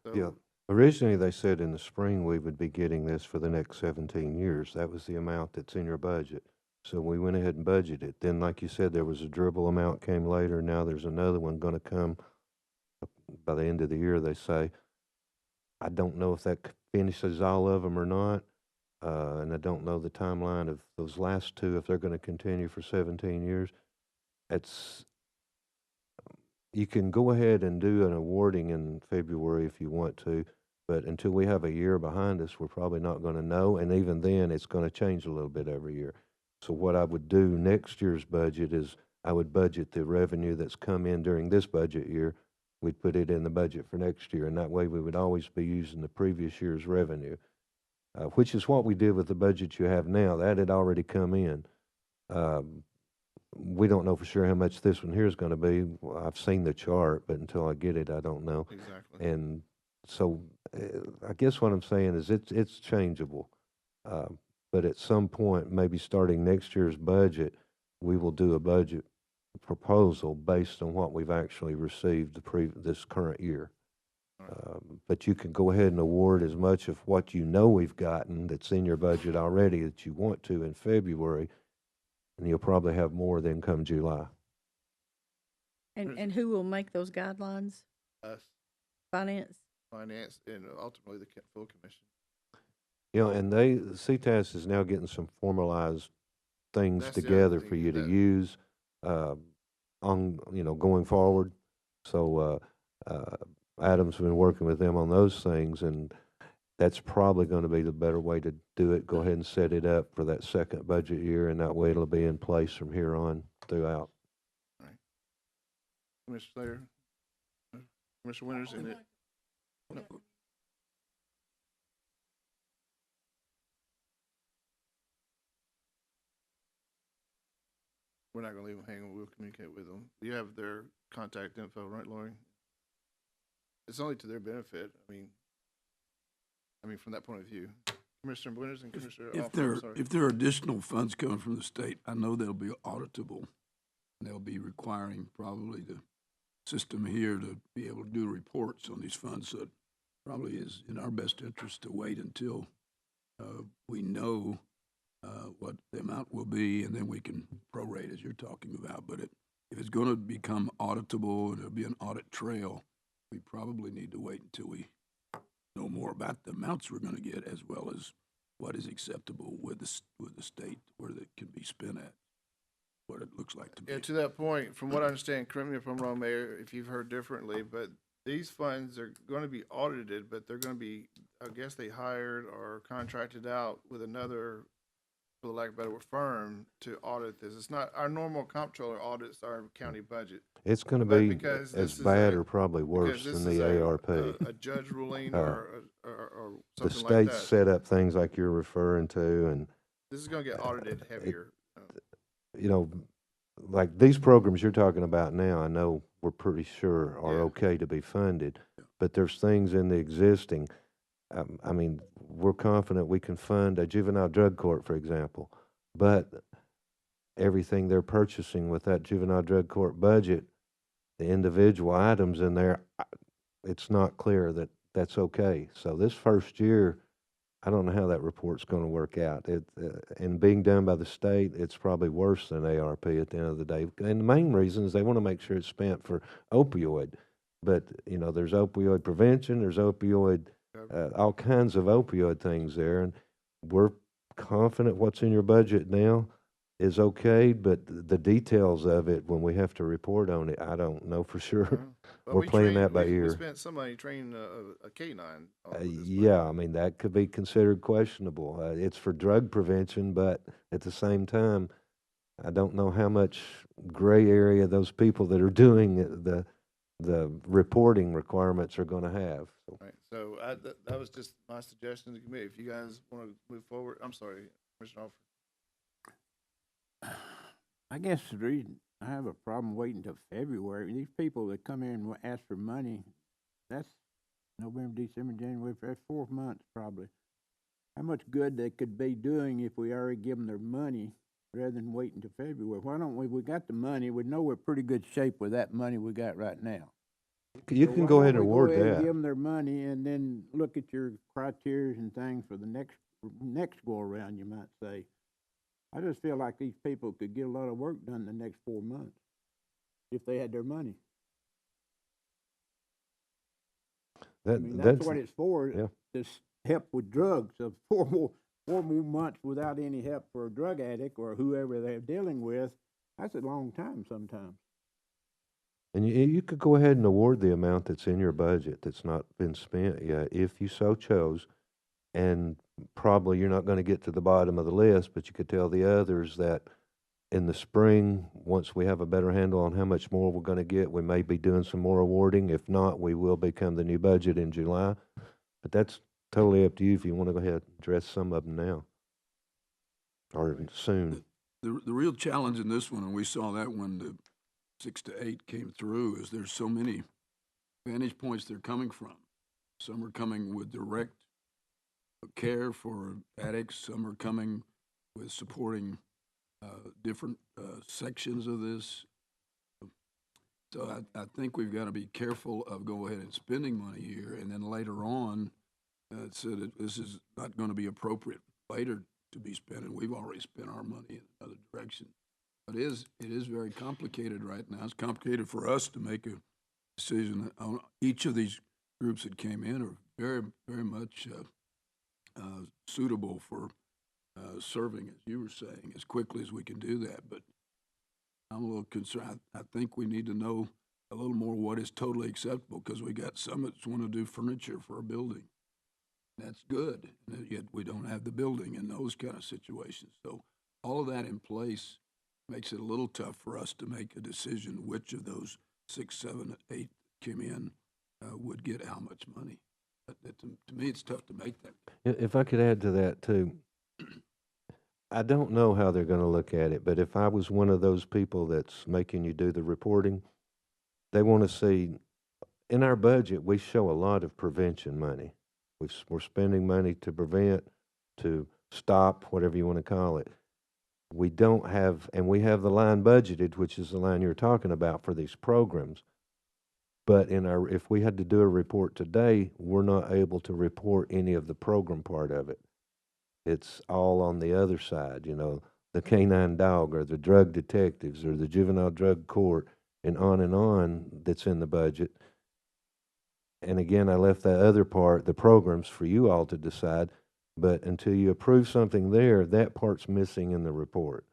[SPEAKER 1] So,
[SPEAKER 6] Yeah. Originally, they said in the spring we would be getting this for the next 17 years. That was the amount that's in your budget. So we went ahead and budgeted. Then, like you said, there was a dribble amount came later. Now there's another one going to come by the end of the year, they say. I don't know if that finishes all of them or not. And I don't know the timeline of those last two, if they're going to continue for 17 years. You can go ahead and do an awarding in February if you want to, but until we have a year behind us, we're probably not going to know. And even then, it's going to change a little bit every year. So what I would do next year's budget is I would budget the revenue that's come in during this budget year. We'd put it in the budget for next year, and that way we would always be using the previous year's revenue, which is what we did with the budget you have now. That had already come in. We don't know for sure how much this one here is going to be. Well, I've seen the chart, but until I get it, I don't know.
[SPEAKER 1] exactly.
[SPEAKER 6] And so I guess what I'm saying is it's changeable. But at some point, maybe starting next year's budget, we will do a budget proposal based on what we've actually received this current year. But you can go ahead and award as much of what you know we've gotten that's in your budget already that you want to in February, and you'll probably have more than come July.
[SPEAKER 8] And who will make those guidelines?
[SPEAKER 1] Us,
[SPEAKER 8] Finance?
[SPEAKER 1] finance, and ultimately the full commission.
[SPEAKER 6] And CTAS is now getting some formalized things
[SPEAKER 1] That's the other
[SPEAKER 6] together
[SPEAKER 1] thing
[SPEAKER 6] for you to
[SPEAKER 1] that-
[SPEAKER 6] use going forward. So Adam's been working with them on those things, and that's probably going to be the better way to do it. Go ahead and set it up for that second budget year, and that way it'll be in place from here on throughout.
[SPEAKER 1] Commissioner Slater, Commissioner Winters, and we're not going to leave them hanging. We'll communicate with them. You have their contact info, right, Lori? It's only to their benefit. I mean, from that point of view. Commissioner Winters and Commissioner
[SPEAKER 3] If there are additional funds coming from the state, I know they'll be auditable. And they'll be requiring probably the system here to be able to do reports on these funds. So it probably is in our best interest to wait until we know what the amount will be, and then we can prorate as you're talking about. But if it's going to become auditable and there'll be an audit trail, we probably need to wait until we know more about the amounts we're going to get, as well as what is acceptable with the state, where that can be spent at, what it looks like to be.
[SPEAKER 1] Yeah, to that point, from what I understand, correct me if I'm wrong, Mayor, if you've heard differently, but these funds are going to be audited, but they're going to be, I guess they hired or contracted out with another, for the lack of a better word, firm to audit this. It's not, our normal comptroller audits our county budget.
[SPEAKER 6] It's going to
[SPEAKER 1] But
[SPEAKER 6] be
[SPEAKER 1] because
[SPEAKER 6] as
[SPEAKER 1] this is
[SPEAKER 6] bad
[SPEAKER 1] a-
[SPEAKER 6] or probably worse
[SPEAKER 1] Because this
[SPEAKER 6] than
[SPEAKER 1] is
[SPEAKER 6] the ARP.
[SPEAKER 1] a judge ruling or
[SPEAKER 6] The
[SPEAKER 1] something like
[SPEAKER 6] state's
[SPEAKER 1] that.
[SPEAKER 6] set up things like you're referring to, and
[SPEAKER 1] This is going to get audited heavier.
[SPEAKER 6] you know, like these programs you're talking about now, I know we're pretty sure are
[SPEAKER 1] Yeah.
[SPEAKER 6] okay to be funded, but there's things in the existing. I mean, we're confident we can fund a juvenile drug court, for example, but everything they're purchasing with that juvenile drug court budget, the individual items in there, it's not clear that that's okay. So this first year, I don't know how that report's gonna work out. And being done by the state, it's probably worse than ARP at the end of the day. And the main reason is they wanna make sure it's spent for opioid. But, you know, there's opioid prevention, there's opioid, all kinds of opioid things there, and we're confident what's in your budget now is okay, but the details of it, when we have to report on it, I don't know for sure.
[SPEAKER 1] But
[SPEAKER 6] We're
[SPEAKER 1] we
[SPEAKER 6] playing
[SPEAKER 1] trained-
[SPEAKER 6] that by
[SPEAKER 1] we
[SPEAKER 6] ear.
[SPEAKER 1] spent some money training a K-9 off of this money.
[SPEAKER 6] Yeah, I mean, that could be considered questionable. It's for drug prevention, but at the same time, I don't know how much gray area those people that are doing the reporting requirements are gonna have. So,
[SPEAKER 1] Right, so that was just my suggestion to the committee. If you guys wanna move forward, I'm sorry, Commissioner Alford.
[SPEAKER 5] I guess the reason I have a problem waiting till February, these people that come in and ask for money, that's November, December, January, that's 4 months probably. How much good they could be doing if we already give them their money rather than waiting till February? Why don't we got the money, we know we're in pretty good shape with that money we got right now.
[SPEAKER 6] you
[SPEAKER 5] So
[SPEAKER 6] can
[SPEAKER 5] why
[SPEAKER 6] go
[SPEAKER 5] don't
[SPEAKER 6] ahead and
[SPEAKER 5] we
[SPEAKER 6] award
[SPEAKER 5] Go ahead and
[SPEAKER 6] that.
[SPEAKER 5] give them their money and then look at your criteria and things for the next go around, you might say. I just feel like these people could get a lot of work done in the next 4 months if they had their money. I mean, that's what it's for,
[SPEAKER 6] yeah.
[SPEAKER 5] to help with drugs. So 4 more months without any help for a drug addict or whoever they're dealing with, that's a long time sometimes.
[SPEAKER 6] And you could go ahead and award the amount that's in your budget that's not been spent yet, if you so chose. And probably you're not gonna get to the bottom of the list, but you could tell the others that in the spring, once we have a better handle on how much more we're gonna get, we may be doing some more awarding. If not, we will become the new budget in July. But that's totally up to you if you wanna go ahead and address some of them now. Or soon.
[SPEAKER 3] The real challenge in this one, and we saw that when the 6 to 8 came through, is there's so many vantage points they're coming from. Some are coming with direct care for addicts, some are coming with supporting different sections of this. So I think we've got to be careful of go ahead and spending money here, and then later on, say that this is not going to be appropriate later to be spent, and we've already spent our money in another direction. But it is very complicated right now. It's complicated for us to make a decision on each of these groups that came in are very, very much suitable for serving, as you were saying, as quickly as we can do that. But I'm a little concerned. I think we need to know a little more what is totally acceptable, because we got some that want to do furniture for a building. That's good, and yet we don't have the building in those kind of situations. So all of that in place makes it a little tough for us to make a decision which of those 6, 7, 8 came in would get how much money. To me, it's tough to make that.
[SPEAKER 6] If I could add to that too, I don't know how they're gonna look at it, but if I was one of those people that's making you do the reporting, they wanna see, in our budget, we show a lot of prevention money. We're spending money to prevent, to stop, whatever you wanna call it. We don't have, and we have the line budgeted, which is the line you're talking about for these programs. But if we had to do a report today, we're not able to report any of the program part of it. It's all on the other side, you know, the canine dog or the drug detectives or the juvenile drug court and on that's in the budget. And again, I left that other part, the programs, for you all to decide. But until you approve something there, that part's missing in the report.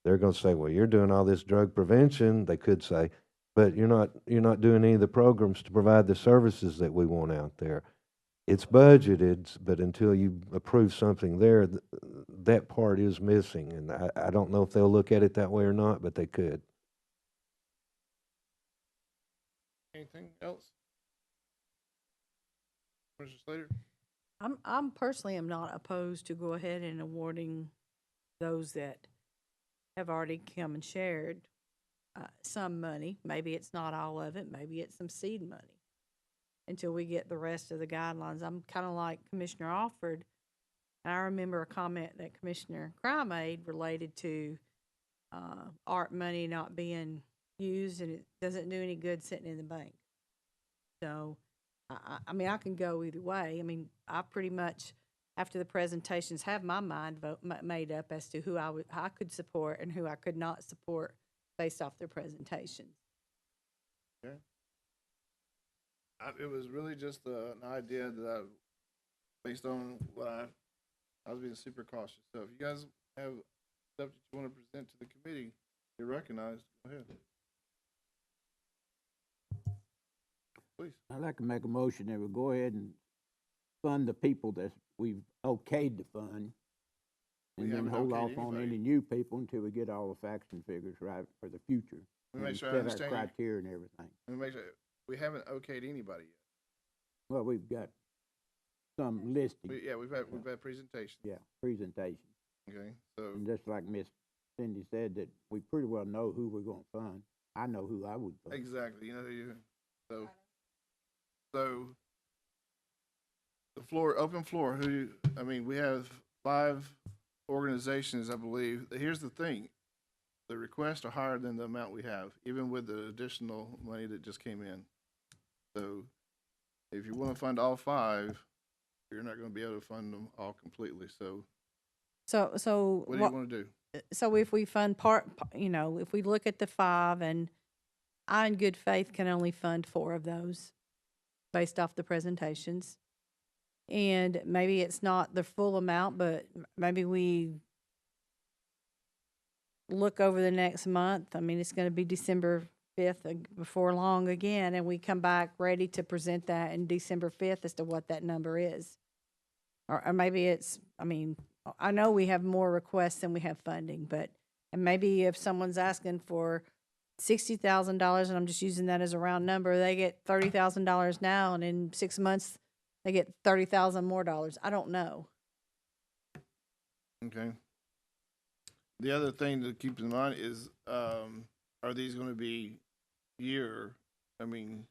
[SPEAKER 6] They're gonna say, well, you're doing all this drug prevention, they could say, but you're not doing any of the programs to provide the services that we want out there. It's budgeted, but until you approve something there, that part is missing, and I don't know if they'll look at it that way or not, but they could.
[SPEAKER 1] Anything else? Commissioner Slater?
[SPEAKER 8] I'm personally am not opposed to go ahead and awarding those that have already come and shared some money. Maybe it's not all of it, maybe it's some seed money until we get the rest of the guidelines. I'm kind of like Commissioner Alford. I remember a comment that Commissioner Cry made related to art money not being used, and it doesn't do any good sitting in the bank. So, I mean, I can go either way. I mean, I pretty much, after the presentations, have my mind made up as to who I could support and who I could not support based off their presentations.
[SPEAKER 1] Okay. It was really just an idea that based on what I was being super cautious. So if you guys have stuff that you want to present to the committee, you're recognized. Go ahead. Please.
[SPEAKER 5] I'd like to make a motion that we go ahead and fund the people that we've okayed to fund.
[SPEAKER 1] We
[SPEAKER 5] And then
[SPEAKER 1] haven't
[SPEAKER 5] hold
[SPEAKER 1] okayed
[SPEAKER 5] off on
[SPEAKER 1] anybody.
[SPEAKER 5] any new people until we get all the facts and figures right for the future.
[SPEAKER 1] Let me make
[SPEAKER 5] and
[SPEAKER 1] sure I
[SPEAKER 5] set
[SPEAKER 1] understand
[SPEAKER 5] our
[SPEAKER 1] you.
[SPEAKER 5] criteria and everything.
[SPEAKER 1] Let me make sure. We haven't okayed anybody yet.
[SPEAKER 5] Well, we've got some listing.
[SPEAKER 1] We've had presentations.
[SPEAKER 5] Yeah, presentation.
[SPEAKER 1] Okay, so
[SPEAKER 5] And just like Miss Cindy said, that we pretty well know who we're gonna fund. I know who I would fund.
[SPEAKER 1] exactly, you know, so the floor, open floor. I mean, we have 5 organizations, I believe. Here's the thing: the requests are higher than the amount we have, even with the additional money that just came in. So, if you want to fund all 5, you're not going to be able to fund them all completely. So,
[SPEAKER 8] So
[SPEAKER 1] what do you want to do?
[SPEAKER 8] So if we fund if we look at the 5, and I in good faith can only fund 4 of those based off the presentations. And maybe it's not the full amount, but maybe we look over the next month. I mean, it's going to be December 5th before long again, and we come back ready to present that in December 5th as to what that number is. Or maybe it's, I mean, I know we have more requests than we have funding, and maybe if someone's asking for $60,000, and I'm just using that as a round number, they get $30,000 now, and in 6 months, they get $30,000 more dollars. I don't know.
[SPEAKER 1] Okay. The other thing to keep in mind is, are these going to be I mean,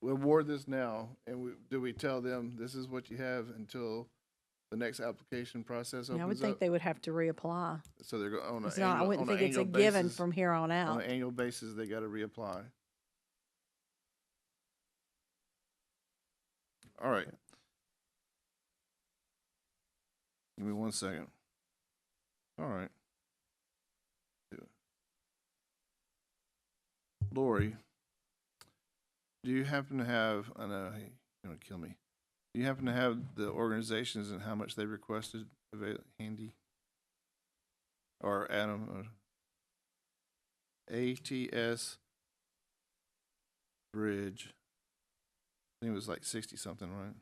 [SPEAKER 1] we award this now, and do we tell them this is what you have until the next application process opens
[SPEAKER 8] I would think
[SPEAKER 1] up?
[SPEAKER 8] they would have to reapply.
[SPEAKER 1] So they're going on
[SPEAKER 8] It's
[SPEAKER 1] an
[SPEAKER 8] not, I
[SPEAKER 1] annual,
[SPEAKER 8] wouldn't
[SPEAKER 1] on an
[SPEAKER 8] think it's a
[SPEAKER 1] annual
[SPEAKER 8] given
[SPEAKER 1] basis.
[SPEAKER 8] from here on
[SPEAKER 1] On
[SPEAKER 8] out.
[SPEAKER 1] an annual basis, they got to reapply. All right. Give me 1 second. All right. Lori, do you happen to have, I know, hey, you're going to kill me. Do you happen to have the organizations and how much they requested handy? Or Adam? Or ATS Bridge. I think it was like 60 something, right?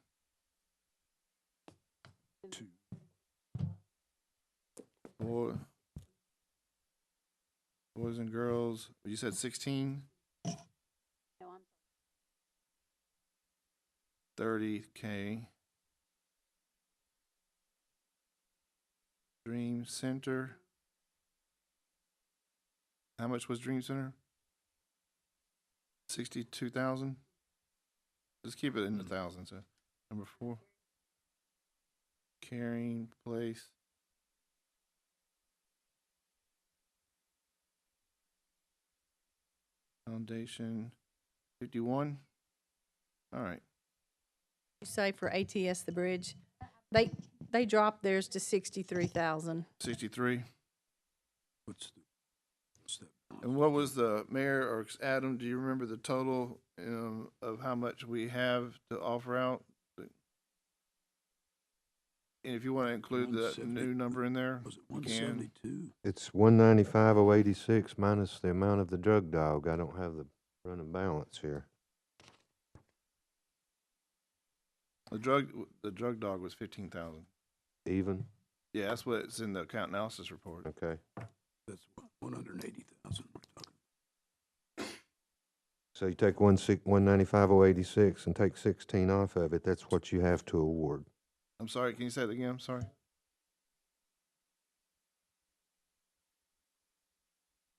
[SPEAKER 3] 2.
[SPEAKER 1] Boys and girls. You said 16?
[SPEAKER 2] No, I'm
[SPEAKER 1] 30K. Dream Center. How much was Dream Center? 62,000. Just keep it in the thousands. Number 4. Caring Place. Foundation. 51. All right.
[SPEAKER 8] You say for ATS, the bridge, they dropped theirs to 63,000.
[SPEAKER 1] 63.
[SPEAKER 3] What's that?
[SPEAKER 1] And what was the mayor or Adam? Do you remember the total of how much we have to offer out? And if you want to include the
[SPEAKER 3] 170.
[SPEAKER 1] new number in there,
[SPEAKER 3] Was it
[SPEAKER 1] you can.
[SPEAKER 3] 172?
[SPEAKER 6] It's 195,086 minus the amount of the drug dog. I don't have the running balance here.
[SPEAKER 1] The drug dog was 15,000.
[SPEAKER 6] Even?
[SPEAKER 1] Yeah, that's what it's in the account analysis report.
[SPEAKER 6] Okay.
[SPEAKER 3] That's 180,000 we're talking.
[SPEAKER 6] So you take 195,086 and take 16 off of it, that's what you have to award.
[SPEAKER 1] I'm sorry, can you say it again? I'm sorry.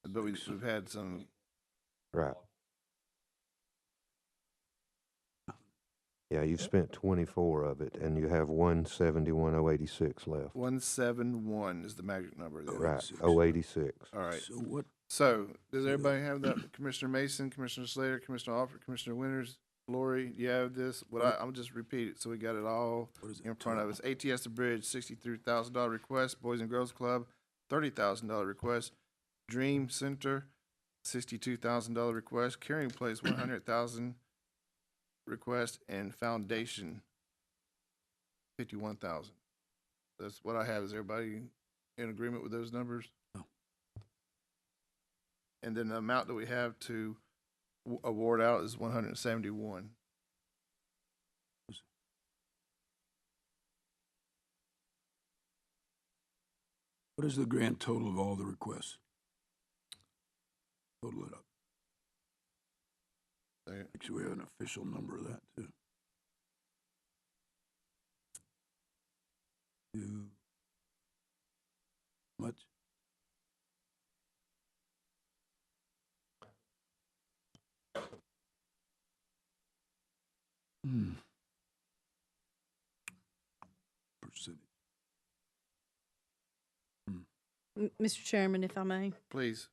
[SPEAKER 1] but we've had some,
[SPEAKER 6] Right. Yeah, you've spent 24 of it, and you have 171,086 left.
[SPEAKER 1] 171 is the magic number there.
[SPEAKER 6] Right,
[SPEAKER 3] 086.
[SPEAKER 6] 086.
[SPEAKER 1] All right.
[SPEAKER 3] So what,
[SPEAKER 1] So, does everybody have that? Commissioner Mason, Commissioner Slater, Commissioner Alford, Commissioner Winters, Lori, you have this? I'm just repeat it, so we got it all
[SPEAKER 3] what is it?
[SPEAKER 1] in front of us. ATS The Bridge, $63,000 request. Boys and Girls Club, $30,000 request. Dream Center, $62,000 request. Caring Place, $100,000 request, and Foundation, $51,000. That's what I have. Is everybody in agreement with those numbers?
[SPEAKER 3] No.
[SPEAKER 1] And then the amount that we have to award out is 171.
[SPEAKER 3] What is the grand total of all the requests? Total it up.
[SPEAKER 1] Second.
[SPEAKER 3] Actually, we have an official number of that too. Too much? Percentage.
[SPEAKER 8] Mr. Chairman, if I may.
[SPEAKER 1] Please.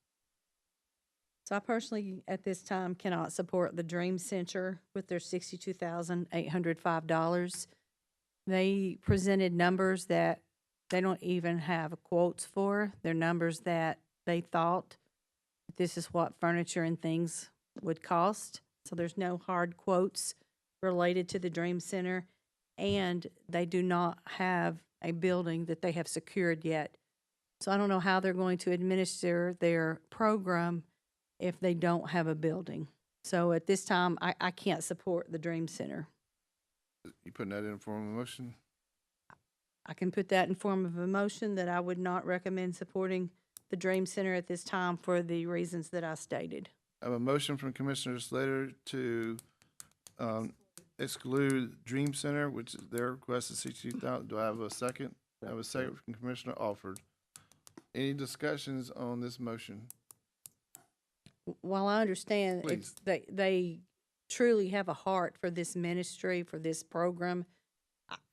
[SPEAKER 8] So I personally, at this time, cannot support the Dream Center with their $62,805. They presented numbers that they don't even have quotes for. They're numbers that they thought this is what furniture and things would cost. So there's no hard quotes related to the Dream Center. And they do not have a building that they have secured yet. So I don't know how they're going to administer their program if they don't have a building. So at this time, I can't support the Dream Center.
[SPEAKER 1] You putting that in form of a motion?
[SPEAKER 8] I can put that in form of a motion that I would not recommend supporting the Dream Center at this time for the reasons that I stated.
[SPEAKER 1] I have a motion from Commissioner Slater to exclude Dream Center, which is their request is 62,000. Do I have a second? I have a second from Commissioner Alford. Any discussions on this motion?
[SPEAKER 8] While I understand it's, they truly have a heart for this ministry, for this program,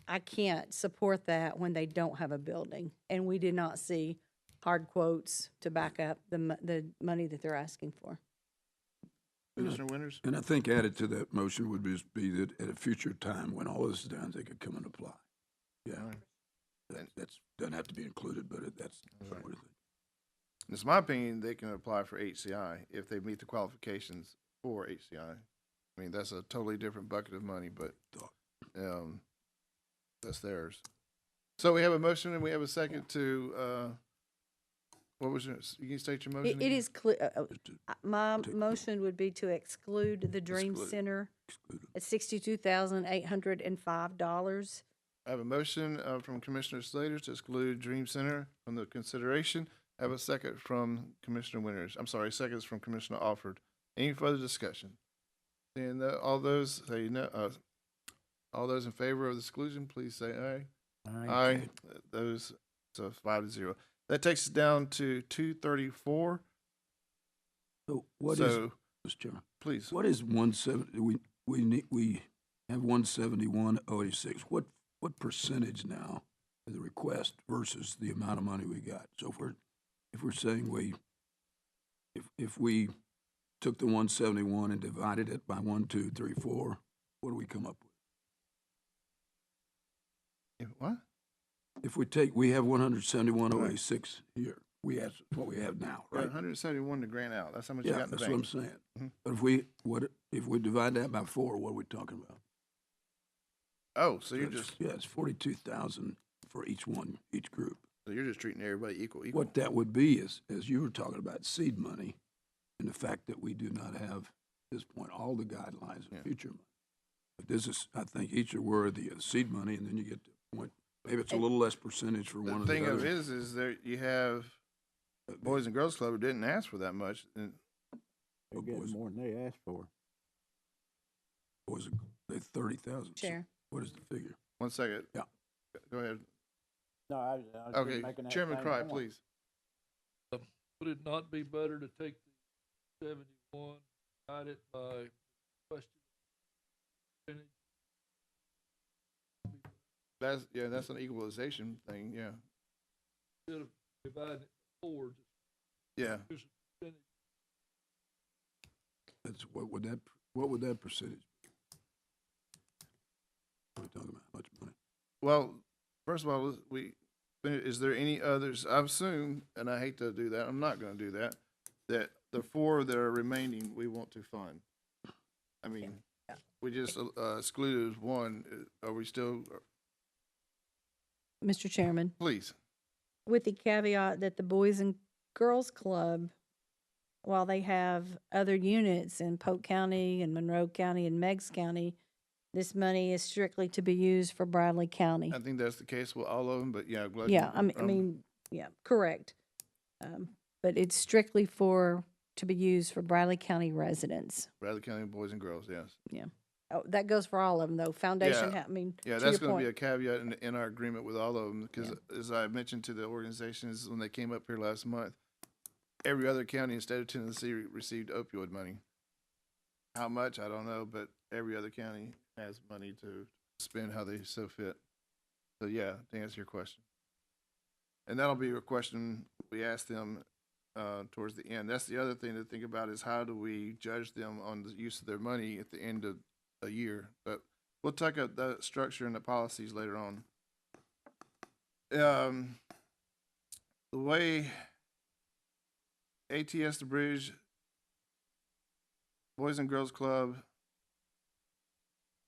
[SPEAKER 8] I can't support that when they don't have a building. And we did not see hard quotes to back up the money that they're asking for.
[SPEAKER 1] Commissioner Winters?
[SPEAKER 3] And I think added to that motion would be that at a future time, when all this is done, they could come and apply. Yeah.
[SPEAKER 1] All right.
[SPEAKER 3] That's, doesn't have to be included, but that's
[SPEAKER 1] All right.
[SPEAKER 3] what I think.
[SPEAKER 1] It's my opinion they can apply for HCI if they meet the qualifications for HCI. I mean, that's a totally different bucket of money, but that's theirs. So we have a motion and we have a second to, what was your, you can state your motion?
[SPEAKER 8] It
[SPEAKER 1] again?
[SPEAKER 8] is clear,
[SPEAKER 3] Just to
[SPEAKER 8] my
[SPEAKER 3] take-
[SPEAKER 8] motion would be to exclude the Dream
[SPEAKER 1] Exclude.
[SPEAKER 8] Center
[SPEAKER 3] exclude it.
[SPEAKER 8] at $62,805.
[SPEAKER 1] I have a motion from Commissioner Slater to exclude Dream Center from the consideration. I have a second from Commissioner Winters. I'm sorry, seconds from Commissioner Alford. Any further discussion? Seeing that, all those say no, all those in favor of the exclusion, please say aye. Aye. Those, so 5-0. That takes us down to 234.
[SPEAKER 3] So what is,
[SPEAKER 1] So,
[SPEAKER 3] Mr. Chairman,
[SPEAKER 1] please,
[SPEAKER 3] what is 170, we have 171,086. What percentage now of the request versus the amount of money we got? So if we're saying if we took the 171 and divided it by 1, 2, 3, 4, what do we come up with?
[SPEAKER 1] what?
[SPEAKER 3] If we have 171,086 here. That's what we have now,
[SPEAKER 1] Got
[SPEAKER 3] right?
[SPEAKER 1] 171 to grant out. That's how much you
[SPEAKER 3] Yeah,
[SPEAKER 1] got in the
[SPEAKER 3] that's what I'm
[SPEAKER 1] bank.
[SPEAKER 3] saying.
[SPEAKER 1] Mhm.
[SPEAKER 3] But if we divide that by 4, what are we talking about?
[SPEAKER 1] Oh, so you're
[SPEAKER 3] That's-
[SPEAKER 1] just,
[SPEAKER 3] Yeah, it's 42,000 for each group.
[SPEAKER 1] so you're just treating everybody equal.
[SPEAKER 3] What that would be is, as you were talking about, seed money, and the fact that we do not have, at this point, all the guidelines of
[SPEAKER 1] Yeah.
[SPEAKER 3] future money. But this is, I think each are worthy of seed money, and then you get to the point, maybe it's a little less percentage for one
[SPEAKER 1] The
[SPEAKER 3] of the
[SPEAKER 1] thing of it
[SPEAKER 3] others.
[SPEAKER 1] is there you have Boys and Girls Club who didn't ask for that much. And
[SPEAKER 5] They're
[SPEAKER 3] boys.
[SPEAKER 5] getting more than they asked for.
[SPEAKER 3] Boys, they 30,000. So
[SPEAKER 8] Chair.
[SPEAKER 3] what is the figure?
[SPEAKER 1] one second.
[SPEAKER 3] Yeah.
[SPEAKER 1] Go ahead.
[SPEAKER 5] No, I was just
[SPEAKER 1] Okay,
[SPEAKER 5] making that
[SPEAKER 1] Chairman
[SPEAKER 5] same
[SPEAKER 1] Cry,
[SPEAKER 5] point.
[SPEAKER 1] please.
[SPEAKER 12] Would it not be better to take the 71, divide it by question?
[SPEAKER 1] That's an equalization thing, yeah.
[SPEAKER 12] Instead of dividing it by 4,
[SPEAKER 1] Yeah.
[SPEAKER 12] just percentage.
[SPEAKER 3] That's, what would that percentage be? What are we talking about? How much money?
[SPEAKER 1] Well, first of all, is there any others? I assume, and I hate to do that, I'm not gonna do that, that the 4 that are remaining, we want to fund. I mean, we just excluded 1. Are we still,
[SPEAKER 8] Mr. Chairman,
[SPEAKER 1] please?
[SPEAKER 8] with the caveat that the Boys and Girls Club, while they have other units in Polk County and Monroe County and Meigs County, this money is strictly to be used for Bradley County.
[SPEAKER 1] I think that's the case with all of them, but yeah, glad
[SPEAKER 8] Yeah,
[SPEAKER 1] you-
[SPEAKER 8] I mean, yeah, correct. But it's strictly to be used for Bradley County residents.
[SPEAKER 1] Bradley County Boys and Girls, yes.
[SPEAKER 8] Yeah. Oh, that goes for all of them though. Foundation,
[SPEAKER 1] Yeah.
[SPEAKER 8] I mean,
[SPEAKER 1] Yeah,
[SPEAKER 8] to
[SPEAKER 1] that's
[SPEAKER 8] your
[SPEAKER 1] gonna be a
[SPEAKER 8] point.
[SPEAKER 1] caveat in our agreement with all of them, because as I mentioned to the organizations when they came up here last month, every other county in the state of Tennessee received opioid money. How much, I don't know, but every other county has money to spend how they so fit. So yeah, to answer your question. And that'll be a question we ask them towards the end. That's the other thing to think about, is how do we judge them on the use of their money at the end of a year? But we'll talk about the structure and the policies later on. The way ATS the Bridge, Boys and Girls Club,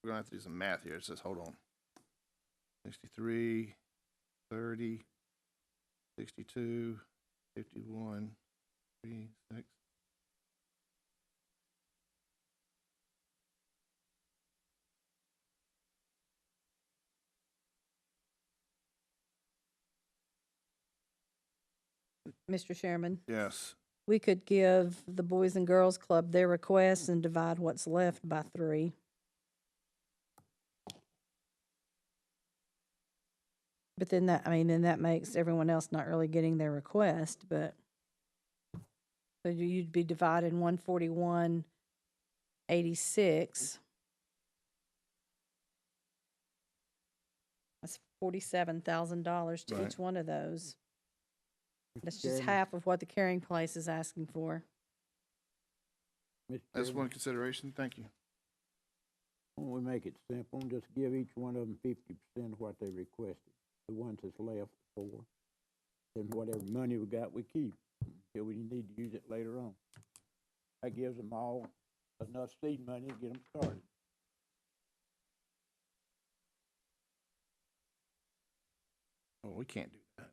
[SPEAKER 1] we're gonna have to do some math here. It says, hold on. 63, 30, 62, 51, 3, 6.
[SPEAKER 8] Mr. Chairman,
[SPEAKER 1] Yes.
[SPEAKER 8] we could give the Boys and Girls Club their request and divide what's left by 3. But then then that makes everyone else not really getting their request, but so you'd be dividing 141.86. That's $47,000 to
[SPEAKER 1] Right.
[SPEAKER 8] each one of those. That's just
[SPEAKER 5] Chairman.
[SPEAKER 8] half of what the Carrying Place is asking for.
[SPEAKER 5] Mr.
[SPEAKER 1] That's
[SPEAKER 5] Chairman,
[SPEAKER 1] one consideration. Thank you.
[SPEAKER 5] why don't we make it simple and just give each one of them 50% of what they requested? The ones that's left, 4. Then whatever money we got, we keep until we need to use it later on. That gives them all enough seed money to get them started.
[SPEAKER 1] Oh, we can't do that.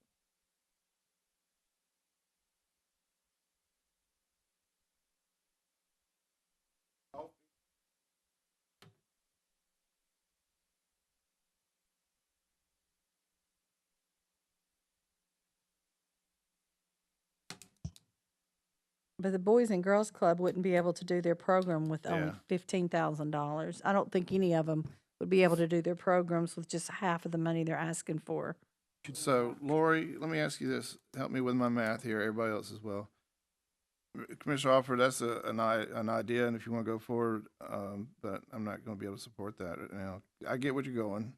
[SPEAKER 8] But the Boys and Girls Club wouldn't be able to do their program with only
[SPEAKER 1] Yeah.
[SPEAKER 8] $15,000. I don't think any of them would be able to do their programs with just half of the money they're asking for.
[SPEAKER 1] So, Lori, let me ask you this. Help me with my math here, everybody else as well. Commissioner Alford, that's an idea, and if you want to go forward, but I'm not going to be able to support that right now. I get what you're going.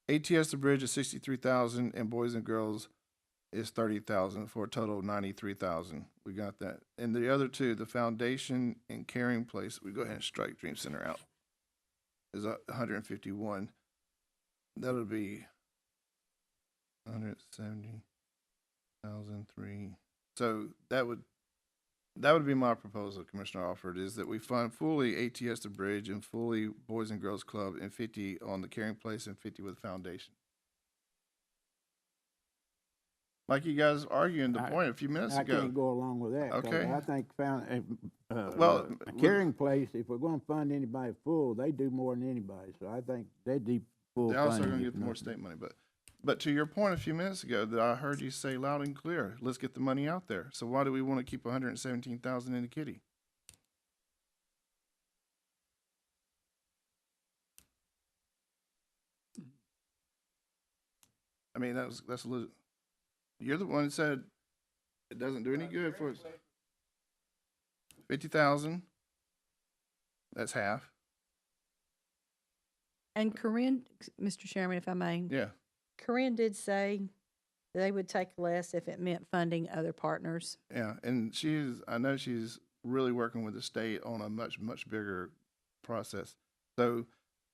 [SPEAKER 1] ATS the Bridge is 63,000, and Boys and Girls is 30,000 for a total of 93,000. We got that. And the other two, the Foundation and Caring Place, we go ahead and strike Dream Center out. Is 151. That'll be 170,003. So that would be my proposal, Commissioner Alford, is that we fund fully ATS the Bridge and fully Boys and Girls Club, and 50 on the Caring Place and 50 with Foundation. Like you guys arguing the point a few minutes
[SPEAKER 5] I
[SPEAKER 1] ago.
[SPEAKER 5] can't go along with that. 'Cause
[SPEAKER 1] Okay.
[SPEAKER 5] I think
[SPEAKER 1] Well,
[SPEAKER 5] a Caring Place, if we're gonna fund anybody full, they do more than anybody, so I think they do full
[SPEAKER 1] They're also
[SPEAKER 5] funding.
[SPEAKER 1] gonna
[SPEAKER 5] if
[SPEAKER 1] get more
[SPEAKER 5] nothing.
[SPEAKER 1] state money, but to your point a few minutes ago, that I heard you say loud and clear, let's get the money out there. So why do we want to keep 117,000 in the kitty? I mean, that's a little, you're the one that said It doesn't do any good for us. 50,000. That's half.
[SPEAKER 8] And Corinne, Mr. Chairman, if I may,
[SPEAKER 1] Yeah.
[SPEAKER 8] Corinne did say they would take less if it meant funding other partners.
[SPEAKER 1] Yeah, and I know she's really working with the state on a much, much bigger process. So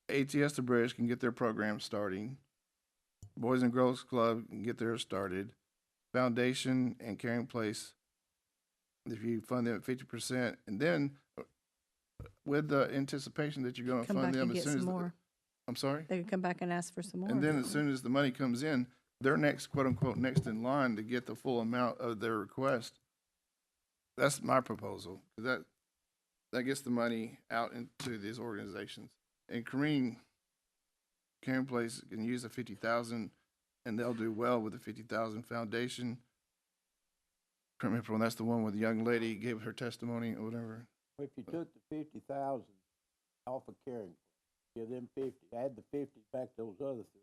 [SPEAKER 1] ATS the Bridge can get their program starting. Boys and Girls Club can get theirs started. Foundation and Caring Place, if you fund them at 50%, and then with the anticipation that you're gonna
[SPEAKER 8] Come
[SPEAKER 1] fund
[SPEAKER 8] back
[SPEAKER 1] them
[SPEAKER 8] and
[SPEAKER 1] as
[SPEAKER 8] get
[SPEAKER 1] soon
[SPEAKER 8] some
[SPEAKER 1] as,
[SPEAKER 8] more.
[SPEAKER 1] I'm sorry?
[SPEAKER 8] They could come back and ask for some more.
[SPEAKER 1] And then as soon as the money comes in, they're next, quote unquote, next in line to get the full amount of their request. That's my proposal, 'cause that gets the money out into these organizations. And Caring Place can use the 50,000, and they'll do well with the 50,000 foundation. Correct me if I'm wrong, that's the one where the young lady gave her testimony or whatever.
[SPEAKER 5] If you took the 50,000 off of Caring, give them 50, add the 50 back those other three,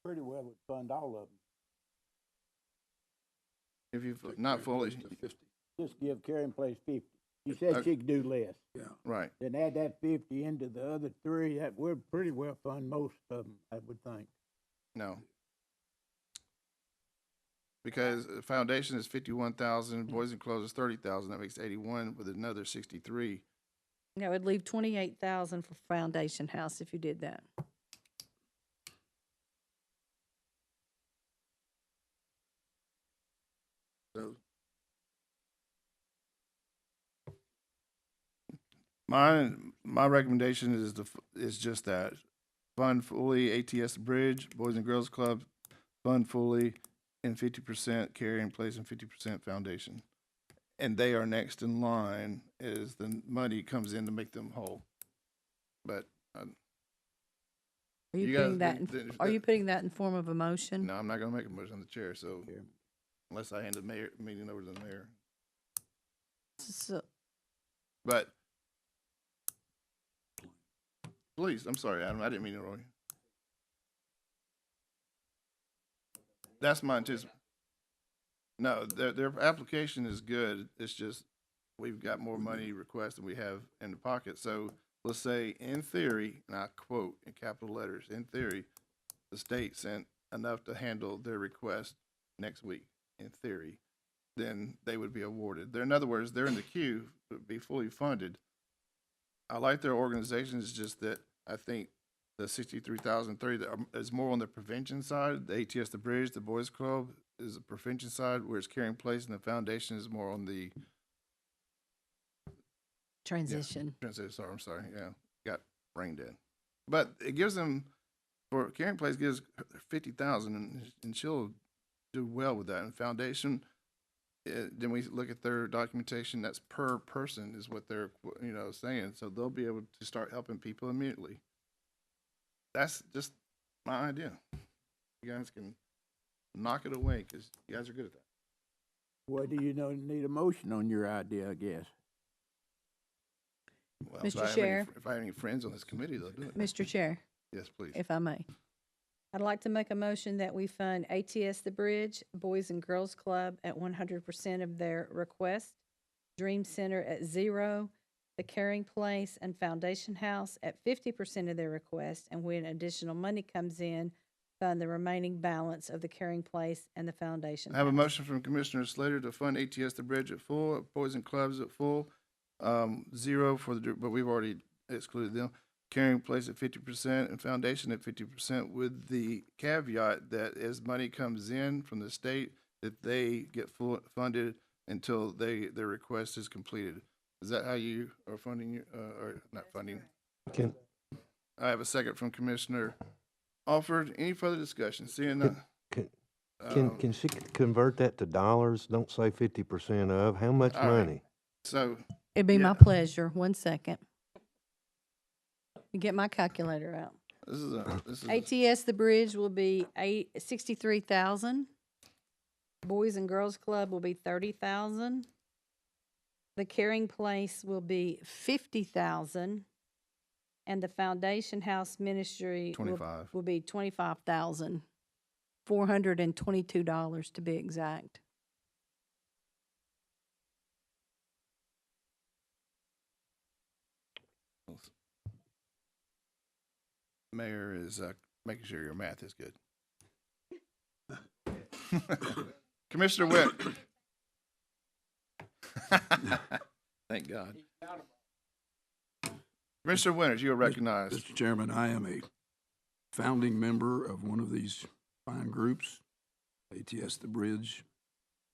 [SPEAKER 5] pretty well would fund all of them.
[SPEAKER 1] If you not fully,
[SPEAKER 3] To 50.
[SPEAKER 5] Just give Caring Place 50. She said she could do less.
[SPEAKER 3] Yeah.
[SPEAKER 1] right.
[SPEAKER 5] Then add that 50 into the other three, that would pretty well fund most of them, I would think.
[SPEAKER 1] No. Because the foundation is 51,000, Boys and Clubs is 30,000, that makes 81 with another 63.
[SPEAKER 8] That would leave 28,000 for Foundation House if you did that.
[SPEAKER 1] So my recommendation is just that fund fully ATS Bridge, Boys and Girls Club, fund fully, and 50% Caring Place and 50% Foundation. And they are next in line as the money comes in to make them whole. But
[SPEAKER 8] Are you,
[SPEAKER 1] You
[SPEAKER 8] putting
[SPEAKER 1] guys-
[SPEAKER 8] that? Are you putting that in form of a motion?
[SPEAKER 1] no, I'm not gonna make a motion on the chair, so unless I hand the meeting over to the mayor.
[SPEAKER 8] So,
[SPEAKER 1] But please, I'm sorry, Adam, I didn't mean to wrong you. That's my anticipation. No, their application is good. It's just we've got more money requests than we have in the pocket. So let's say in theory, and I quote in capital letters, in theory, the state sent enough to handle their request next week, in theory, then they would be awarded. In other words, they're in the queue to be fully funded. I like their organization, it's just that I think the 63,030 is more on the prevention side. The ATS, the Bridge, the Boys Club is the prevention side, whereas Caring Place and the Foundation is more on the
[SPEAKER 8] transition.
[SPEAKER 1] Sorry, I'm sorry. Yeah, got brain dead. But it gives them, for Caring Place gives her 50,000, and she'll do well with that. And Foundation, then we look at their documentation. That's per person is what they're saying. So they'll be able to start helping people immediately. That's just my idea. You guys can knock it away because you guys are good at that.
[SPEAKER 5] What do you need a motion on your idea, I guess?
[SPEAKER 1] Well,
[SPEAKER 8] Mr. Chair.
[SPEAKER 1] If I have any friends on this committee, they'll do it.
[SPEAKER 8] Mr. Chair,
[SPEAKER 1] Yes, please.
[SPEAKER 8] if I may. I'd like to make a motion that we fund ATS The Bridge, Boys and Girls Club at 100% of their request, Dream Center at 0, the Caring Place and Foundation House at 50% of their request, and when additional money comes in, fund the remaining balance of the Caring Place and the Foundation
[SPEAKER 1] I have a
[SPEAKER 8] House.
[SPEAKER 1] motion from Commissioner Slater to fund ATS The Bridge at full, Boys and Clubs at full, 0 for but we've already excluded them. Caring Place at 50% and Foundation at 50%, with the caveat that as money comes in from the state, that they get full funded until their request is completed. Is that how you are funding, or not funding?
[SPEAKER 6] Can,
[SPEAKER 1] I have a second from Commissioner Alford. Any further discussion? Seeing none.
[SPEAKER 6] can she convert that to dollars? Don't say 50% of. How much
[SPEAKER 1] All right.
[SPEAKER 6] money?
[SPEAKER 1] So
[SPEAKER 8] It'd be
[SPEAKER 1] Yeah.
[SPEAKER 8] my pleasure. 1 second. Get my calculator out.
[SPEAKER 1] this is
[SPEAKER 8] ATS The Bridge will be 63,000. Boys and Girls Club will be 30,000. The Caring Place will be 50,000. And the Foundation House Ministry
[SPEAKER 1] 25.
[SPEAKER 8] will be $25,422 to be exact.
[SPEAKER 1] Mayor is making sure your math is good. Commissioner Witt. Thank God. Commissioner Winters, you are recognized.
[SPEAKER 3] Mr. Chairman, I am a founding member of one of these fine groups, ATS The Bridge,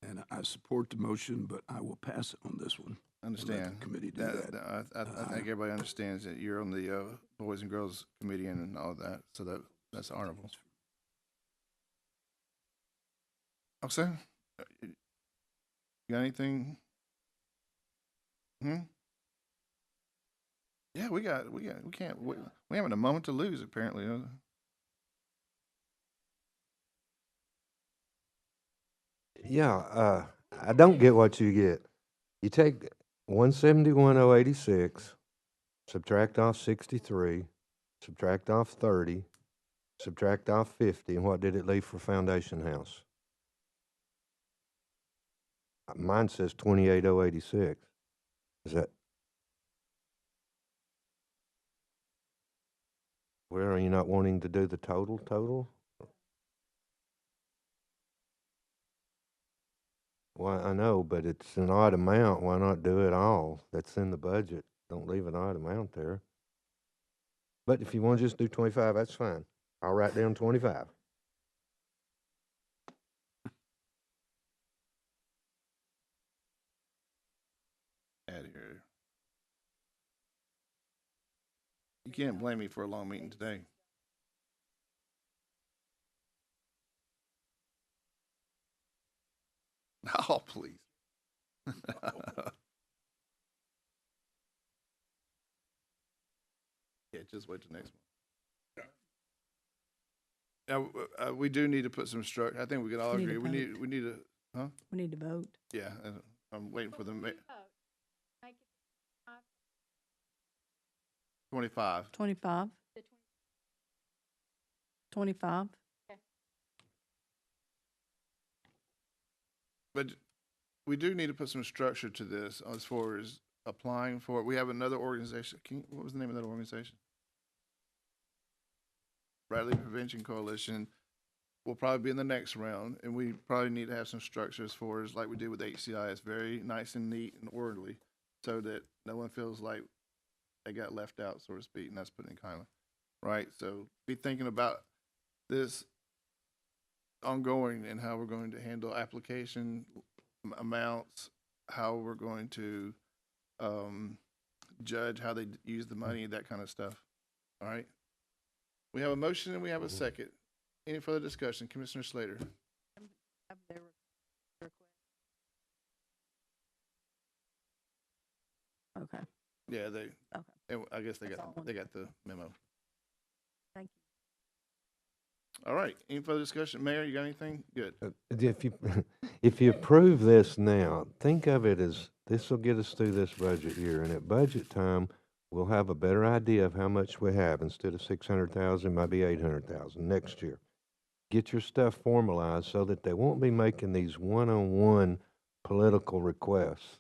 [SPEAKER 3] and I support the motion, but I will pass on this one.
[SPEAKER 1] Understand.
[SPEAKER 3] Let the committee do that.
[SPEAKER 1] I think everybody understands that you're on the Boys and Girls Committee and all that, so that's honorable. Okay. You got anything? Yeah, we haven't a moment to lose, apparently.
[SPEAKER 6] Yeah, I don't get what you get. You take 171,086, subtract off 63, subtract off 30, subtract off 50, and what did it leave for Foundation House? Mine says 28,086. Is that? Where are you not wanting to do the total? Why, I know, but it's an odd amount. Why not do it all? That's in the budget. Don't leave an odd amount there. But if you want to just do 25, that's fine. I'll write down 25.
[SPEAKER 1] Out here. You can't blame me for a long meeting today. Oh, please. Yeah, just wait till next month. Now, we do need to put some structure. I think we can all
[SPEAKER 8] We need
[SPEAKER 1] agree.
[SPEAKER 8] a
[SPEAKER 1] We need a, huh?
[SPEAKER 8] We need to vote.
[SPEAKER 1] Yeah, I'm waiting for the
[SPEAKER 4] Make it
[SPEAKER 1] 25.
[SPEAKER 8] 25. 25.
[SPEAKER 1] But we do need to put some structure to this as far as applying for it. We have another organization. What was the name of that organization? Bradley Prevention Coalition will probably be in the next round, and we probably need to have some structure as far as like we did with HCI. It's very nice and neat and orderly, so that no one feels like they got left out, so to speak, and that's putting it kindly, right? So be thinking about this ongoing and how we're going to handle application amounts, how we're going to judge how they use the money, that kind of stuff. All right. We have a motion and we have a second. Any further discussion? Commissioner Slater.
[SPEAKER 8] Okay.
[SPEAKER 1] Yeah, they.
[SPEAKER 8] Okay.
[SPEAKER 1] And I guess they
[SPEAKER 8] That's all.
[SPEAKER 1] got the memo.
[SPEAKER 8] Thank
[SPEAKER 1] All right. Any further discussion? Mayor, you got anything? Good.
[SPEAKER 6] If you, if you approve this now, think of it as this will get us through this budget year, and at budget time, we'll have a better idea of how much we have. Instead of 600,000, might be 800,000 next year. Get your stuff formalized so that they won't be making these one-on-one political requests.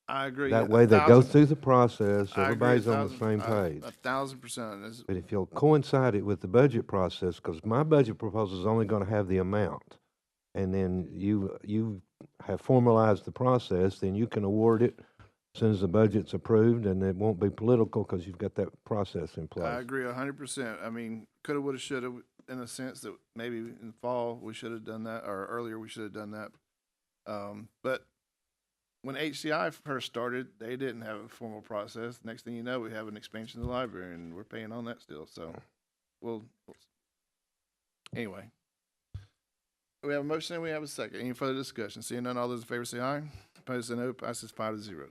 [SPEAKER 1] I agree.
[SPEAKER 6] That way they go
[SPEAKER 1] 1,000
[SPEAKER 6] through the process,
[SPEAKER 1] I agree,
[SPEAKER 6] everybody's on the
[SPEAKER 1] 1,000
[SPEAKER 6] same page.
[SPEAKER 1] 1,000%. This-
[SPEAKER 6] But if you'll coincide it with the budget process, because my budget proposal is only going to have the amount, and then you have formalized the process, then you can award it as soon as the budget's approved, and it won't be political because you've got that process in place.
[SPEAKER 1] I agree 100%. I mean, coulda, woulda, shoulda, in a sense that maybe in fall we should have done that, or earlier we should have done that. But when HCI first started, they didn't have a formal process. Next thing you know, we have an expansion of the library, and we're paying on that still. So, anyway. We have a motion and we have a second. Any further discussion? Seeing none, all those in favor say aye. Opposed say no. Passes 5-0.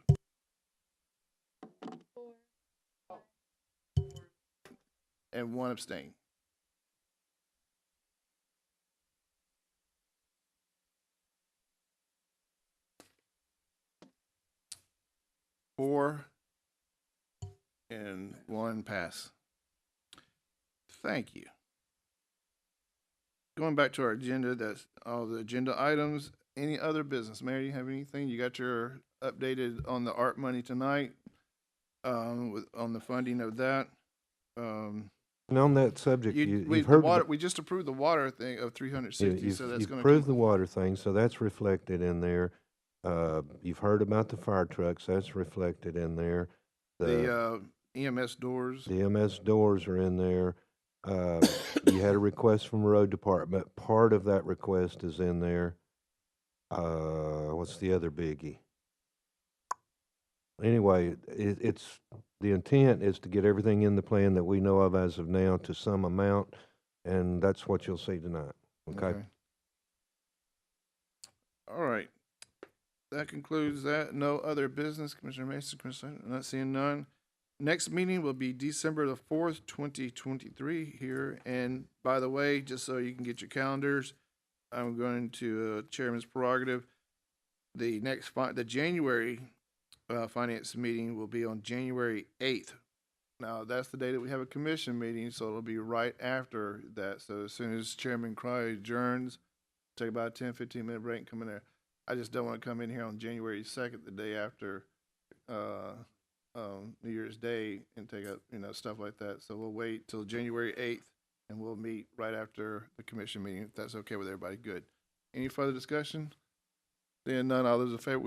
[SPEAKER 1] And one abstain. Four and one pass. Thank you. Going back to our agenda, that's all the agenda items. Any other business? Mary, you have anything? You got your updated on the art money tonight, on the funding of that.
[SPEAKER 6] And on that subject, you've
[SPEAKER 1] The
[SPEAKER 6] heard.
[SPEAKER 1] water, we just approved the water thing of 360, so that's
[SPEAKER 6] You've
[SPEAKER 1] gonna
[SPEAKER 6] approved the
[SPEAKER 1] come.
[SPEAKER 6] water thing, so that's reflected in there. You've heard about the fire trucks, that's reflected in there.
[SPEAKER 1] The, EMS doors.
[SPEAKER 6] The MS doors are in there. You had a request from the road department. Part of that request is in there. What's the other biggie? Anyway, the intent is to get everything in the plan that we know of as of now to some amount, and that's what you'll see tonight, okay?
[SPEAKER 1] All right. That concludes that. No other business, Commissioner Mason, Commissioner, I'm not seeing none. Next meeting will be December the 4th, 2023 here. And by the way, just so you can get your calendars, I'm going to Chairman's prerogative. The January finance meeting will be on January 8th. Now, that's the day that we have a commission meeting, so it'll be right after that. So as soon as Chairman Cry adjourns, take about a 10, 15-minute break and come in there. I just don't want to come in here on January 2nd, the day after New Year's Day, and take up, stuff like that. So we'll wait till January 8th, and we'll meet right after the commission meeting, if that's okay with everybody. Good. Any further discussion? Seeing none, all those in favor?